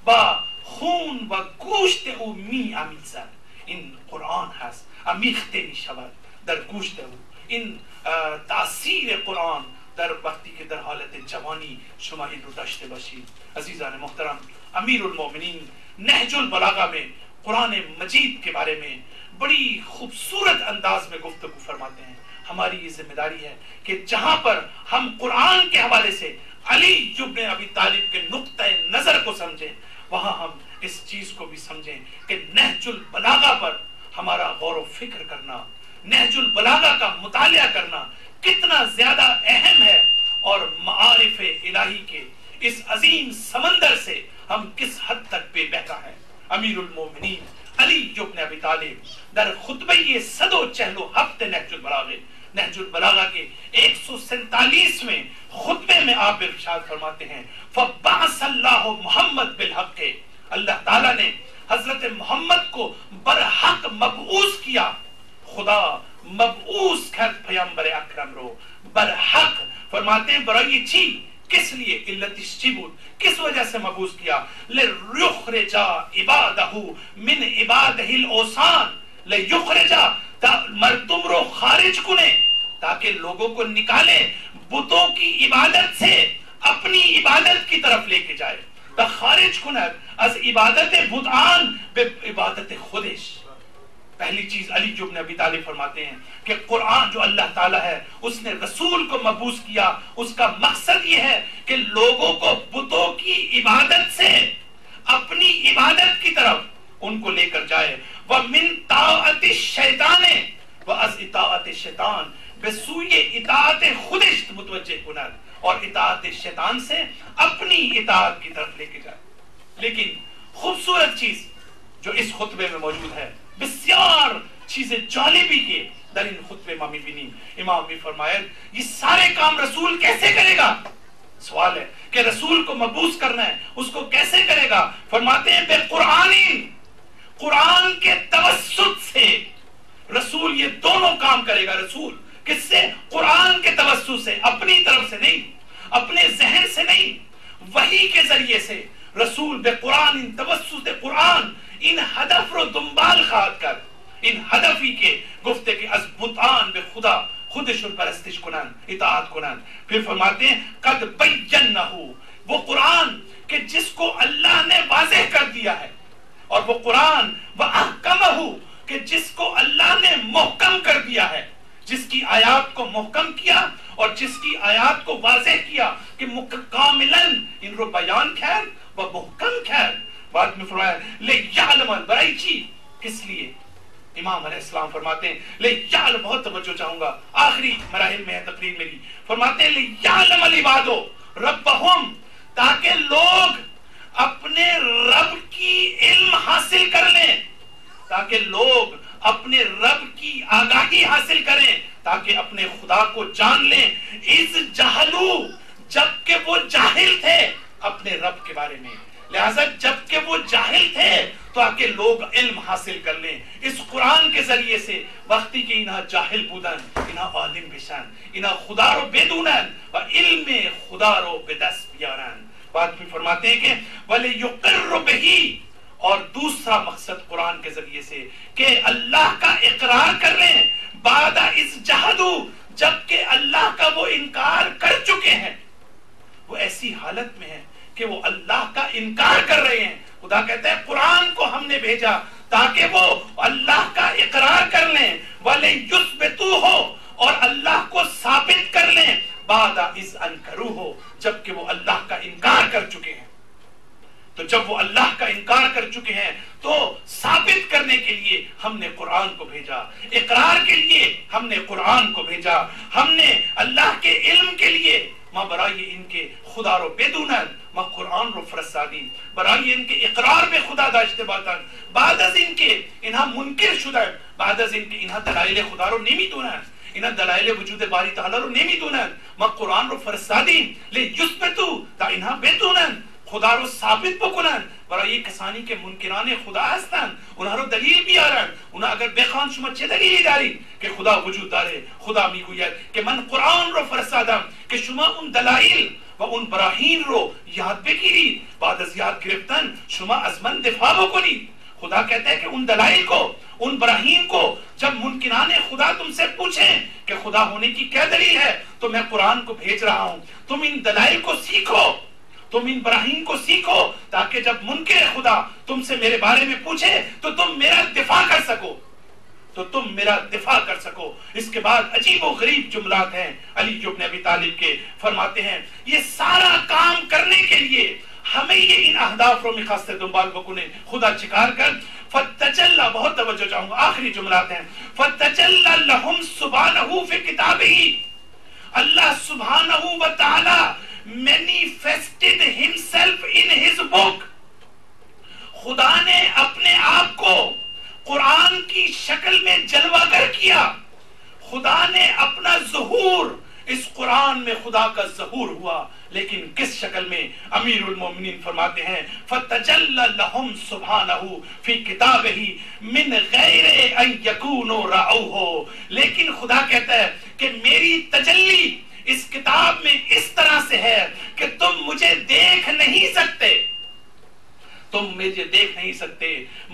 با خون و گوشت او می آمیزد. این قرآن هست، آمیخته می شود در گوشت او. این تاثیر قرآن در وقتی که در حالت جوانی شما این رو داشته باشید. عزیزان محترم، امیر المومنین نہج البلاغہ میں قرآن مجید کے بارے میں بڑی خوبصورت انداز میں گفتگو فرماتے ہیں. ہماری یہ ذمہ داری ہے کہ جہاں پر ہم قرآن کے حوالے سے علی ابن ابی طالب کے نقطہ نظر کو سمجھیں، وہاں ہم اس چیز کو بھی سمجھیں کہ نہج البلاغہ پر ہمارا غور و فکر کرنا، نہج البلاغہ کا مطالعہ کرنا کتنا زیادہ اہم ہے، اور معارف الہی کے اس عظیم سمندر سے ہم کس حد تک بے بہرا ہیں. امیر المومنین علی ابن ابی طالب در خطبہ صد و چہلو ہفتے نہج البلاغہ کے 147ویں خطبے میں آپ ارشاد فرماتے ہیں فبعث اللہ محمد بالحق، اللہ تعالیٰ نے حضرت محمد کو برحق مبعوث کیا. خدا مبعوث کرد پیامبر اکرم رو برحق. فرماتے ہیں برای چی؟ کس لیے؟ علتش چی بود؟ کس وجہ سے مبعوث کیا؟ لیخرج عبادہ من عبادہ الاوثان، لیخرج مردم رو خارج کنے تاکہ لوگوں کو نکالے بتوں کی عبادت سے اپنی عبادت کی طرف لے کے جائے. تا خارج کند از عبادت بتان بے عبادت خودش. پہلی چیز علی بن ابی طالب فرماتے ہیں کہ قرآن جو اللہ تعالیٰ ہے اس نے رسول کو مبعوث کیا، اس کا مقصد یہ ہے کہ لوگوں کو بتوں کی عبادت سے اپنی عبادت کی طرف ان کو لے کر جائے. وَمِن طاعت الشیطان وَاَز اطاعت الشیطان بسوئے اطاعت خودش متوجہ کنن، اور اطاعت شیطان سے اپنی اطاعت کی طرف لے کے جائے. لیکن خوبصورت چیز جو اس خطبے میں موجود ہے، بسیار چیزیں جالبی کے در ان خطبے میں میبینیم. امام بھی فرمایا یہ سارے کام رسول کیسے کرے گا؟ سوال ہے کہ رسول کو مبعوث کرنا ہے، اس کو کیسے کرے گا؟ فرماتے ہیں بے قرآن کے توسط سے رسول یہ دونوں کام کرے گا. رسول کس سے؟ قرآن کے توسط سے، اپنی طرف سے نہیں، اپنے ذہن سے نہیں، وحی کے ذریعے سے رسول بے قرآن ان توسط قرآن ان ہدف رو دنبال خواہد کر، ان ہدفی کے گفتے کہ از بتان بے خدا خودشن پرستش کنن، اطاعت کنن. پھر فرماتے ہیں قد بینہو، وہ قرآن کہ جس کو اللہ نے واضح کر دیا ہے، اور وہ قرآن وَأَحْكَمَهُ کہ جس کو اللہ نے محکم کر دیا ہے، جس کی آیات کو محکم کیا اور جس کی آیات کو واضح کیا کہ کاملاً ان رو بیان خیر و محکم خیر. بعد میں فرمایا لے یعلم برائی چی، کس لیے؟ امام علیہ السلام فرماتے ہیں لے یعلم، بہت توجہ چاہوں گا، آخری مراحل میں ہے تقریر میری. فرماتے ہیں لے یعلم العباد ربہم، تاکہ لوگ اپنے رب کی علم حاصل کر لیں، تاکہ لوگ اپنے رب کی آگاہی حاصل کریں، تاکہ اپنے خدا کو جان لیں. اس جہلو، جبکہ وہ جاہل تھے اپنے رب کے بارے میں، لہذا جبکہ وہ جاہل تھے تاکہ لوگ علم حاصل کر لیں. اس قرآن کے ذریعے سے وقتی کہ انہا جاہل بودن انہا عالم بشن، انہا خدا رو بدونن و علم خدا رو بدست بیارن. بعد میں فرماتے ہیں کہ وَلِيُقِرُّ بِهِ، اور دوسرا مقصد قرآن کے ذریعے سے کہ اللہ کا اقرار کر لیں بعد از جہدو، جبکہ اللہ کا وہ انکار کر چکے ہیں. وہ ایسی حالت میں ہے کہ وہ اللہ کا انکار کر رہے ہیں. خدا کہتا ہے قرآن کو ہم نے بھیجا تاکہ وہ اللہ کا اقرار کر لیں، وَلِيُثْبِتُوهُ، اور اللہ کو ثابت کر لیں بعد از انکروہ، جبکہ وہ اللہ کا انکار کر چکے ہیں. تو جب وہ اللہ کا انکار کر چکے ہیں تو ثابت کرنے کے لیے ہم نے قرآن کو بھیجا، اقرار کے لیے ہم نے قرآن کو بھیجا. ہم نے اللہ کے علم کے لیے ما برای ان کے خدا رو بدونن ما قرآن رو فرستادیم، برای ان کے اقرار میں خدا داشته باتن، بعد از ان کے انہا منکر شدن، بعد از ان کے انہا دلائل خدا رو نمی دونن، انہا دلائل وجود باری تعالی رو نمی دونن، ما قرآن رو فرستادیم لی یثبتو تا انہا بدونن، خدا رو ثابت بکنن. برای کسانی که منکران خدا هستند اونها رو دلیل بیارن. اونها اگر بخوان شما چه دلیلی دارید که خدا وجود داره؟ خدا میگوید که من قرآن رو فرستادم که شما اون دلایل و اون براهین رو یاد بگیرید، بعد از یاد گرفتن شما از من دفاع بکنید. خدا کہتا ہے کہ ان دلائل کو، ان براہین کو جب منکران خدا تم سے پوچھیں کہ خدا ہونے کی کیا دلیل ہے تو میں قرآن کو بھیج رہا ہوں، تم ان دلائل کو سیکھو، تم ان براہین کو سیکھو تاکہ جب منکر خدا تم سے میرے بارے میں پوچھے تو تم میرا دفاع کر سکو، تو تم میرا دفاع کر سکو. اس کے بعد عجیب و غریب جملات ہیں علی بن ابی طالب کے. فرماتے ہیں یہ سارا کام کرنے کے لیے ہمیں یہ ان اہداف رو میخواسته دنبال بکنه. خدا چکار کر فتجلی، بہت توجہ چاہوں گا، آخری جملات ہیں. فتجلی لهم سبحانه فی کتابه، اللہ سبحانہ و تعالی manifested himself in his book. خدا نے اپنے آپ کو قرآن کی شکل میں جلوہ گر کیا. خدا نے اپنا ظہور، اس قرآن میں خدا کا ظہور ہوا، لیکن کس شکل میں؟ امیر المومنین فرماتے ہیں فَتَجَلَّ لَهُمْ سُبْحَانَهُ فِي كِتَابِهِ مِنْ غَيْرِ أَنْ يَكُونُوا رَأَوْهُ. لیکن خدا کہتا ہے کہ میری تجلی اس کتاب میں اس طرح سے ہے کہ تم مجھے دیکھ نہیں سکتے، تم مجھے دیکھ نہیں سکتے.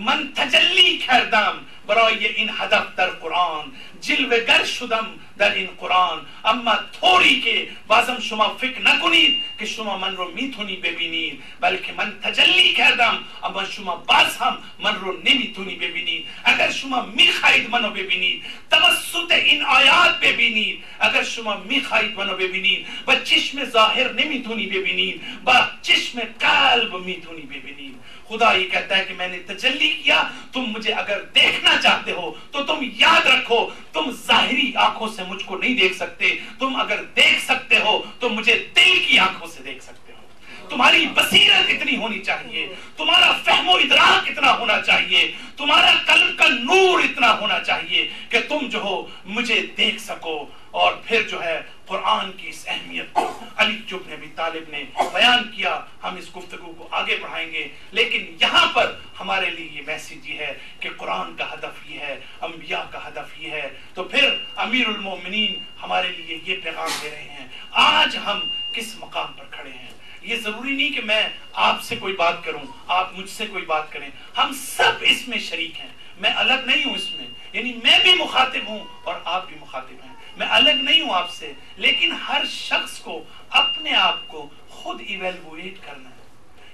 من تجلی کردم برای این هدف در قرآن، جلوه گر شدم در این قرآن، اما طوری که بازم شما فکر نکنید که شما من رو میتونی ببینید، بلکه من تجلی کردم اما شما باز هم من رو نمیتونی ببینید. اگر شما میخواید منو ببینید توسط این آیات ببینید، اگر شما میخواید منو ببینید با چشم ظاهر نمیتونی ببینید، با چشم قلب میتونی ببینید. خدا یہ کہتا ہے کہ میں نے تجلی کیا، تم مجھے اگر دیکھنا چاہتے ہو تو تم یاد رکھو تم ظاہری آنکھوں سے مجھ کو نہیں دیکھ سکتے، تم اگر دیکھ سکتے ہو تو مجھے دل کی آنکھوں سے دیکھ سکتے ہو۔ تمہاری بصیرت اتنی ہونی چاہیے، تمہارا فہم و ادراک اتنا ہونا چاہیے، تمہارا قلب کا نور اتنا ہونا چاہیے کہ تم جو ہو مجھے دیکھ سکو۔ اور پھر جو ہے قرآن کی اس اہمیت کو علی بن ابی طالب نے بیان کیا۔ ہم اس گفتگو کو آگے بڑھائیں گے، لیکن یہاں پر ہمارے لیے یہ میسیج یہ ہے کہ قرآن کا ہدف یہ ہے، انبیاء کا ہدف یہ ہے۔ تو پھر امیر المومنین ہمارے لیے یہ پیغام دے رہے ہیں۔ آج ہم کس مقام پر کھڑے ہیں؟ یہ ضروری نہیں کہ میں آپ سے کوئی بات کروں، آپ مجھ سے کوئی بات کریں، ہم سب اس میں شریک ہیں۔ میں الگ نہیں ہوں اس میں، یعنی میں بھی مخاطب ہوں اور آپ بھی مخاطب ہیں، میں الگ نہیں ہوں آپ سے، لیکن ہر شخص کو اپنے آپ کو خود ایویلویٹ کرنا ہے،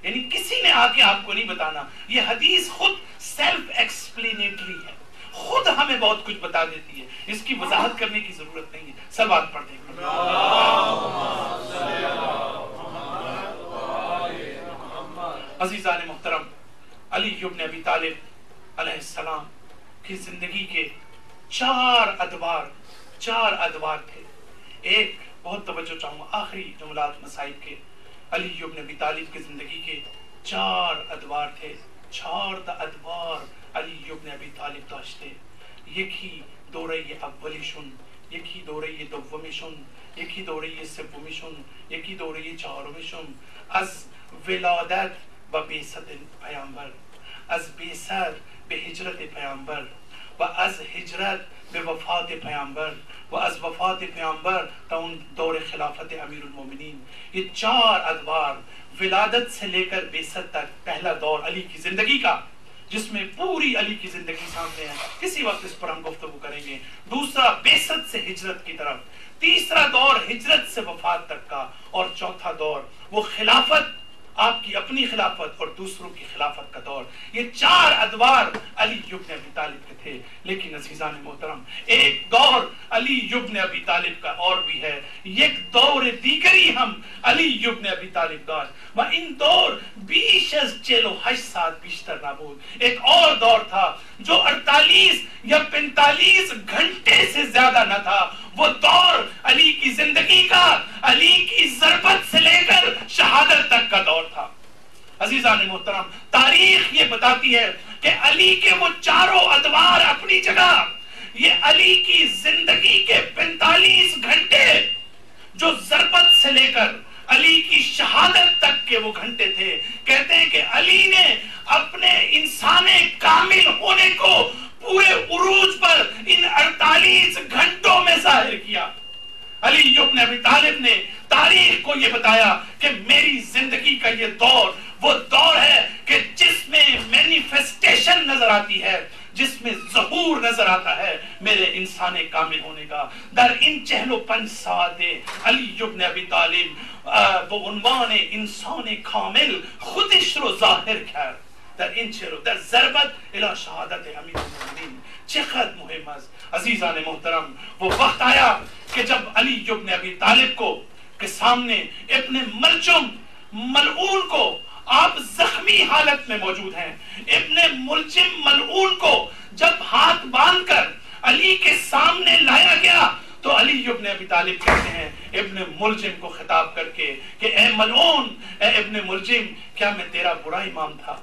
یعنی کسی نے آ کے آپ کو نہیں بتانا۔ یہ حدیث خود سیلف ایکسپلینیٹری ہے، خود ہمیں بہت کچھ بتا دیتی ہے، اس کی وضاحت کرنے کی ضرورت نہیں ہے۔ سب بات پڑھ دیں۔ عزیزان محترم، علی بن ابی طالب علیہ السلام کی زندگی کے چار ادوار تھے۔ ایک بہت توجہ چاہوں گا آخری جملات مصائب کے، علی بن ابی طالب کی زندگی کے چار ادوار تھے۔ چار ادوار علی بن ابی طالب داشته. یکی دوره اولیشون، یکی دوره دومیشون، یکی دوره سومیشون، یکی دوره چهارمیشون، از ولادت و بعثت پیامبر، از بعثت به هجرت پیامبر و از هجرت به وفات پیامبر و از وفات پیامبر تا اون دور خلافت امیر المومنین، یہ چار ادوار ولادت سے لے کر بعثت تک پہلا دور علی کی زندگی کا، جس میں پوری علی کی زندگی سامنے ہے، کسی وقت اس پر ہم گفتگو کریں گے۔ دوسرا بعثت سے ہجرت کی طرف، تیسرا دور ہجرت سے وفات تک کا، اور چوتھا دور وہ خلافت، آپ کی اپنی خلافت اور دوسروں کی خلافت کا دور۔ یہ چار ادوار علی بن ابی طالب کے تھے۔ لیکن عزیزان محترم، ایک دور علی بن ابی طالب کا اور بھی ہے، یک دور دیگری ہم علی بن ابی طالب داشت و این دور بیش از 48 ساعت بیشتر نبود۔ ایک اور دور تھا جو 48 یا 45 گھنٹے سے زیادہ نہ تھا، وہ دور علی کی زندگی کا، علی کی ضربت سے لے کر شہادت تک کا دور تھا۔ عزیزان محترم، تاریخ یہ بتاتی ہے کہ علی کے وہ چاروں ادوار اپنی جگہ، یہ علی کی زندگی کے 45 گھنٹے جو ضربت سے لے کر علی کی شہادت تک کے وہ گھنٹے تھے۔ کہتے ہیں کہ علی نے اپنے انسان کامل ہونے کو پورے عروج پر ان 48 گھنٹوں میں ظاہر کیا۔ علی بن ابی طالب نے تاریخ کو یہ بتایا کہ میری زندگی کا یہ دور وہ دور ہے کہ جس میں مینیفیسٹیشن نظر آتی ہے، جس میں ظہور نظر آتا ہے میرے انسان کامل ہونے کا۔ در ان 45 ساعت علی بن ابی طالب وہ عنوان انسان کامل خودش رو ظاهر کرد. در این چرا در ضربت الی شهادت امیر المومنین چقدر مهم است. عزیزان محترم، وہ وقت آیا کہ جب علی بن ابی طالب کو کے سامنے ابن ملجم ملعون کو، آپ زخمی حالت میں موجود ہیں، ابن ملجم ملعون کو جب ہاتھ باندھ کر علی کے سامنے لایا گیا تو علی بن ابی طالب کہتے ہیں ابن ملجم کو خطاب کر کے کہ اے ملعون، اے ابن ملجم، کیا میں تیرا برا امام تھا؟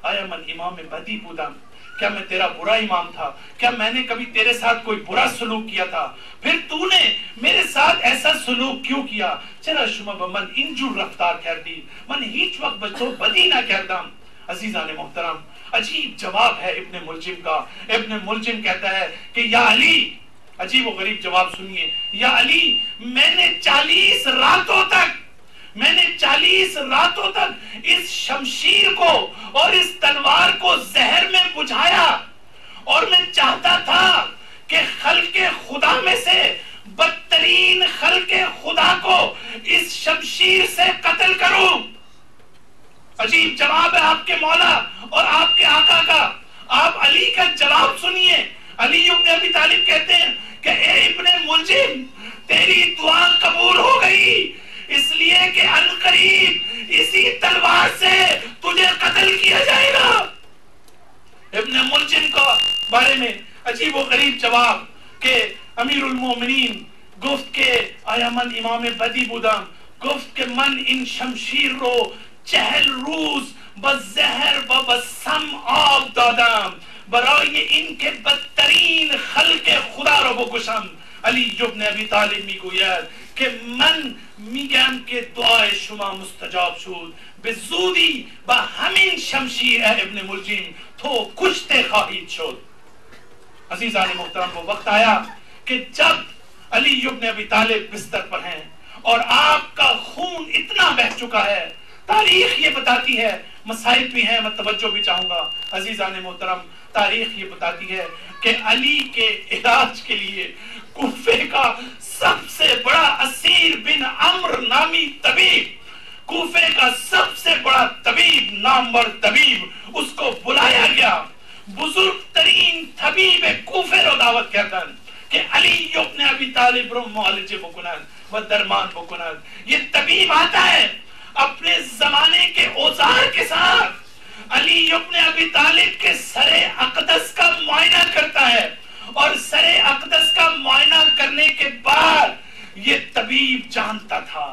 آیا من امام بدی بودم؟ کیا میں تیرا برا امام تھا؟ کیا میں نے کبھی تیرے ساتھ کوئی برا سلوک کیا تھا؟ پھر تو نے میرے ساتھ ایسا سلوک کیوں کیا؟ چرا شما بمن انجور رفتار کردی، من ہیچ وقت بچو بدی نہ کردم۔ عزیزان محترم، عجیب جواب ہے ابن ملجم کا۔ ابن ملجم کہتا ہے کہ یا علی، عجیب و غریب جواب سنیے، یا علی، میں نے 40 راتوں تک اس شمشیر کو اور اس تلوار کو زہر میں بجھایا، اور میں چاہتا تھا کہ خلق اللہ میں سے بدترین خلق خدا کو اس شمشیر سے قتل کروں؟ عجیب جواب ہے آپ کے مولا اور آپ کے آقا کا. آپ علی کا جواب سنیے. علی ابن ابی طالب کہتے ہیں کہ اے ابن ملجم، تیری دعا قبول ہو گئی، اس لیے کہ عنقریب اسی تلوار سے تجھے قتل کیا جائے گا. ابن ملجم کا بارے میں عجیب و غریب جواب کہ امیر المومنین گفت کہ آیا من امام بدی بودم، گفت کہ من ان شمشیر رو چہل روز بزہر و بسم آب دادم، برای این که بدترین خلق خدا رو بکشم. علی ابن ابی طالب میگوید که من میگم که دعای شما مستجاب شد، به زودی با همین شمشیر ابن ملجم تو کشته خواهید شد. عزیزان محترم، وہ وقت آیا کہ جب علی ابن ابی طالب بستر پر ہیں اور آپ کا خون اتنا بہہ چکا ہے. تاریخ یہ بتاتی ہے، مسائل بھی ہیں، میں توجہ بھی چاہوں گا. عزیزان محترم، تاریخ یہ بتاتی ہے کہ علی کے علاج کے لیے کوفے کا سب سے بڑا اسیر بن عمر نامی طبیب، کوفے کا سب سے بڑا طبیب، نامور طبیب، اس کو بلایا گیا. بزرگ ترین طبیب کوفے رو دعوت کردن کہ علی ابن ابی طالب رو معالجه بکنن و درمان بکنن. یہ طبیب آتا ہے اپنے زمانے کے اوزار کے ساتھ، علی ابن ابی طالب کے سر اقدس کا معائنہ کرتا ہے، اور سر اقدس کا معائنہ کرنے کے بعد یہ طبیب جانتا تھا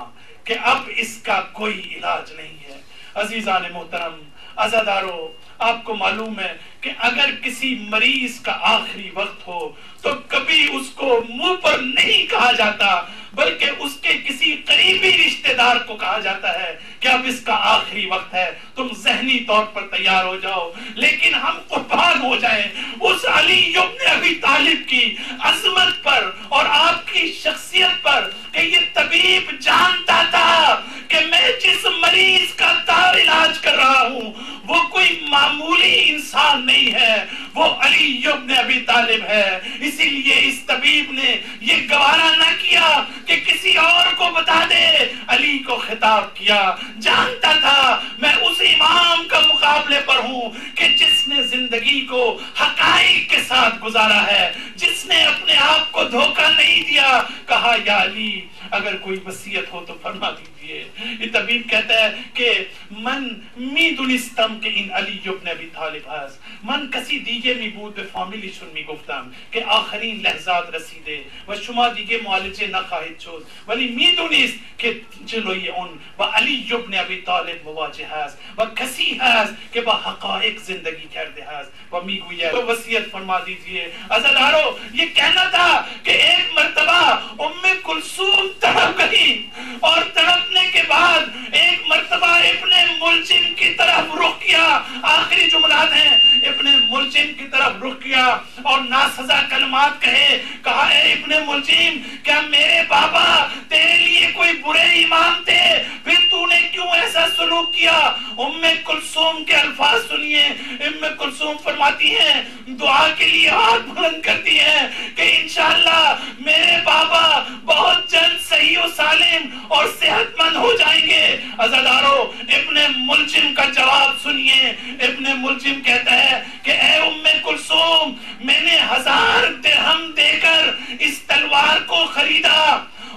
کہ اب اس کا کوئی علاج نہیں ہے. عزیزان محترم، عزادارو، آپ کو معلوم ہے کہ اگر کسی مریض کا آخری وقت ہو تو کبھی اس کو منہ پر نہیں کہا جاتا، بلکہ اس کے کسی قریبی رشتہ دار کو کہا جاتا ہے کہ اب اس کا آخری وقت ہے، تم ذہنی طور پر تیار ہو جاؤ. لیکن ہم قربان ہو جائیں اس علی ابن ابی طالب کی عظمت پر اور آپ کی شخصیت پر کہ یہ طبیب جانتا تھا کہ میں جس مریض کا دار علاج کر رہا ہوں وہ کوئی معمولی انسان نہیں ہے، وہ علی ابن ابی طالب ہے. اسی لیے اس طبیب نے یہ گوارا نہ کیا کہ کسی اور کو بتا دے، علی کو خطاب کیا. جانتا تھا میں اس امام کا مقابلے پر ہوں کہ جس نے زندگی کو حقائق کے ساتھ گزارا ہے، جس نے اپنے آپ کو دھوکہ نہیں دیا. کہا یا علی اگر کوئی وصیت ہو تو فرما دیجئے. یہ طبیب کہتا ہے کہ من می دونستم که این علی ابن ابی طالب هست، من کسی دیگه می بود به فامیلیشون می گفتم که آخرین لحظات رسیده و شما دیگه معالجه نخواهید شد، ولی می دونست که جلوی اون با علی ابن ابی طالب مواجه هست و کسی هست که با حقائق زندگی کرده هست و می گوید تو وصیت فرما دیجئے. عزادارو، یہ کہنا تھا کہ ایک مرتبہ ام کلثوم تڑپ گئی اور تڑپنے کے بعد ایک مرتبہ ابن ملجم کی طرف رخ کیا. آخری جملات ہیں، ابن ملجم کی طرف رخ کیا اور ناسزا کلمات کہے. کہا اے ابن ملجم، کیا میرے بابا تیرے لیے کوئی برے امام تھے؟ پھر تو نے کیوں ایسا سلوک کیا؟ ام کلثوم کے الفاظ سنیے. ام کلثوم فرماتی ہیں، دعا کے لیے ہاتھ بلند کرتی ہیں کہ انشاءاللہ میرے بابا بہت جلد صحیح و سالم اور صحت مند ہو جائیں گے. عزادارو، ابن ملجم کا جواب سنیے. ابن ملجم کہتا ہے کہ اے ام کلثوم، میں نے 1000 درہم دے کر اس تلوار کو خریدا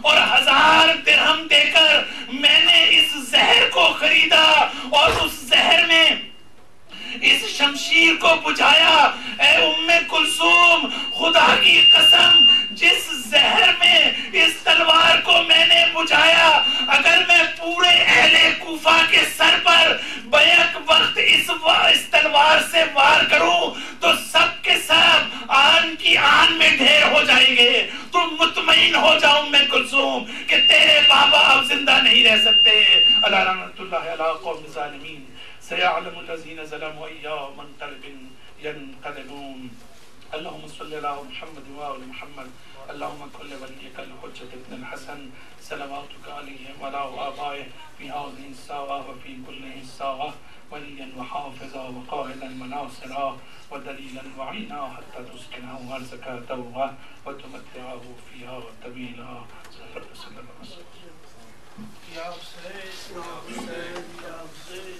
اور 1000 درہم دے کر میں نے اس زہر کو خریدا اور اس زہر میں اس شمشیر کو بجھایا. اے ام کلثوم، خدا کی قسم، جس زہر میں اس تلوار کو میں نے بجھایا، اگر میں پورے اہل کوفہ کے سر پر بیک وقت اس تلوار سے وار کروں تو سب کے سب آن کی آن میں ڈھیر ہو جائیں گے. تم مطمئن ہو جاؤ ام کلثوم کہ تیرے بابا اب زندہ نہیں رہ سکتے. اللہ رحمت اللہ علی قوم ظالمین. سيعلم الذين ظلموا أي منقلب ينقلبون. اللهم صل على محمد وآل محمد. اللهم كل وليك الحجة ابن الحسن صلواتك عليه وعلى آبائه في هذه الساعة وفي كل ساعة وليا وحافظا وقائدا وناصرا ودليلا وعينا حتى تسكنه أرضك توعا وتمتعه فيها طويلا. صلى الله عليه وسلم.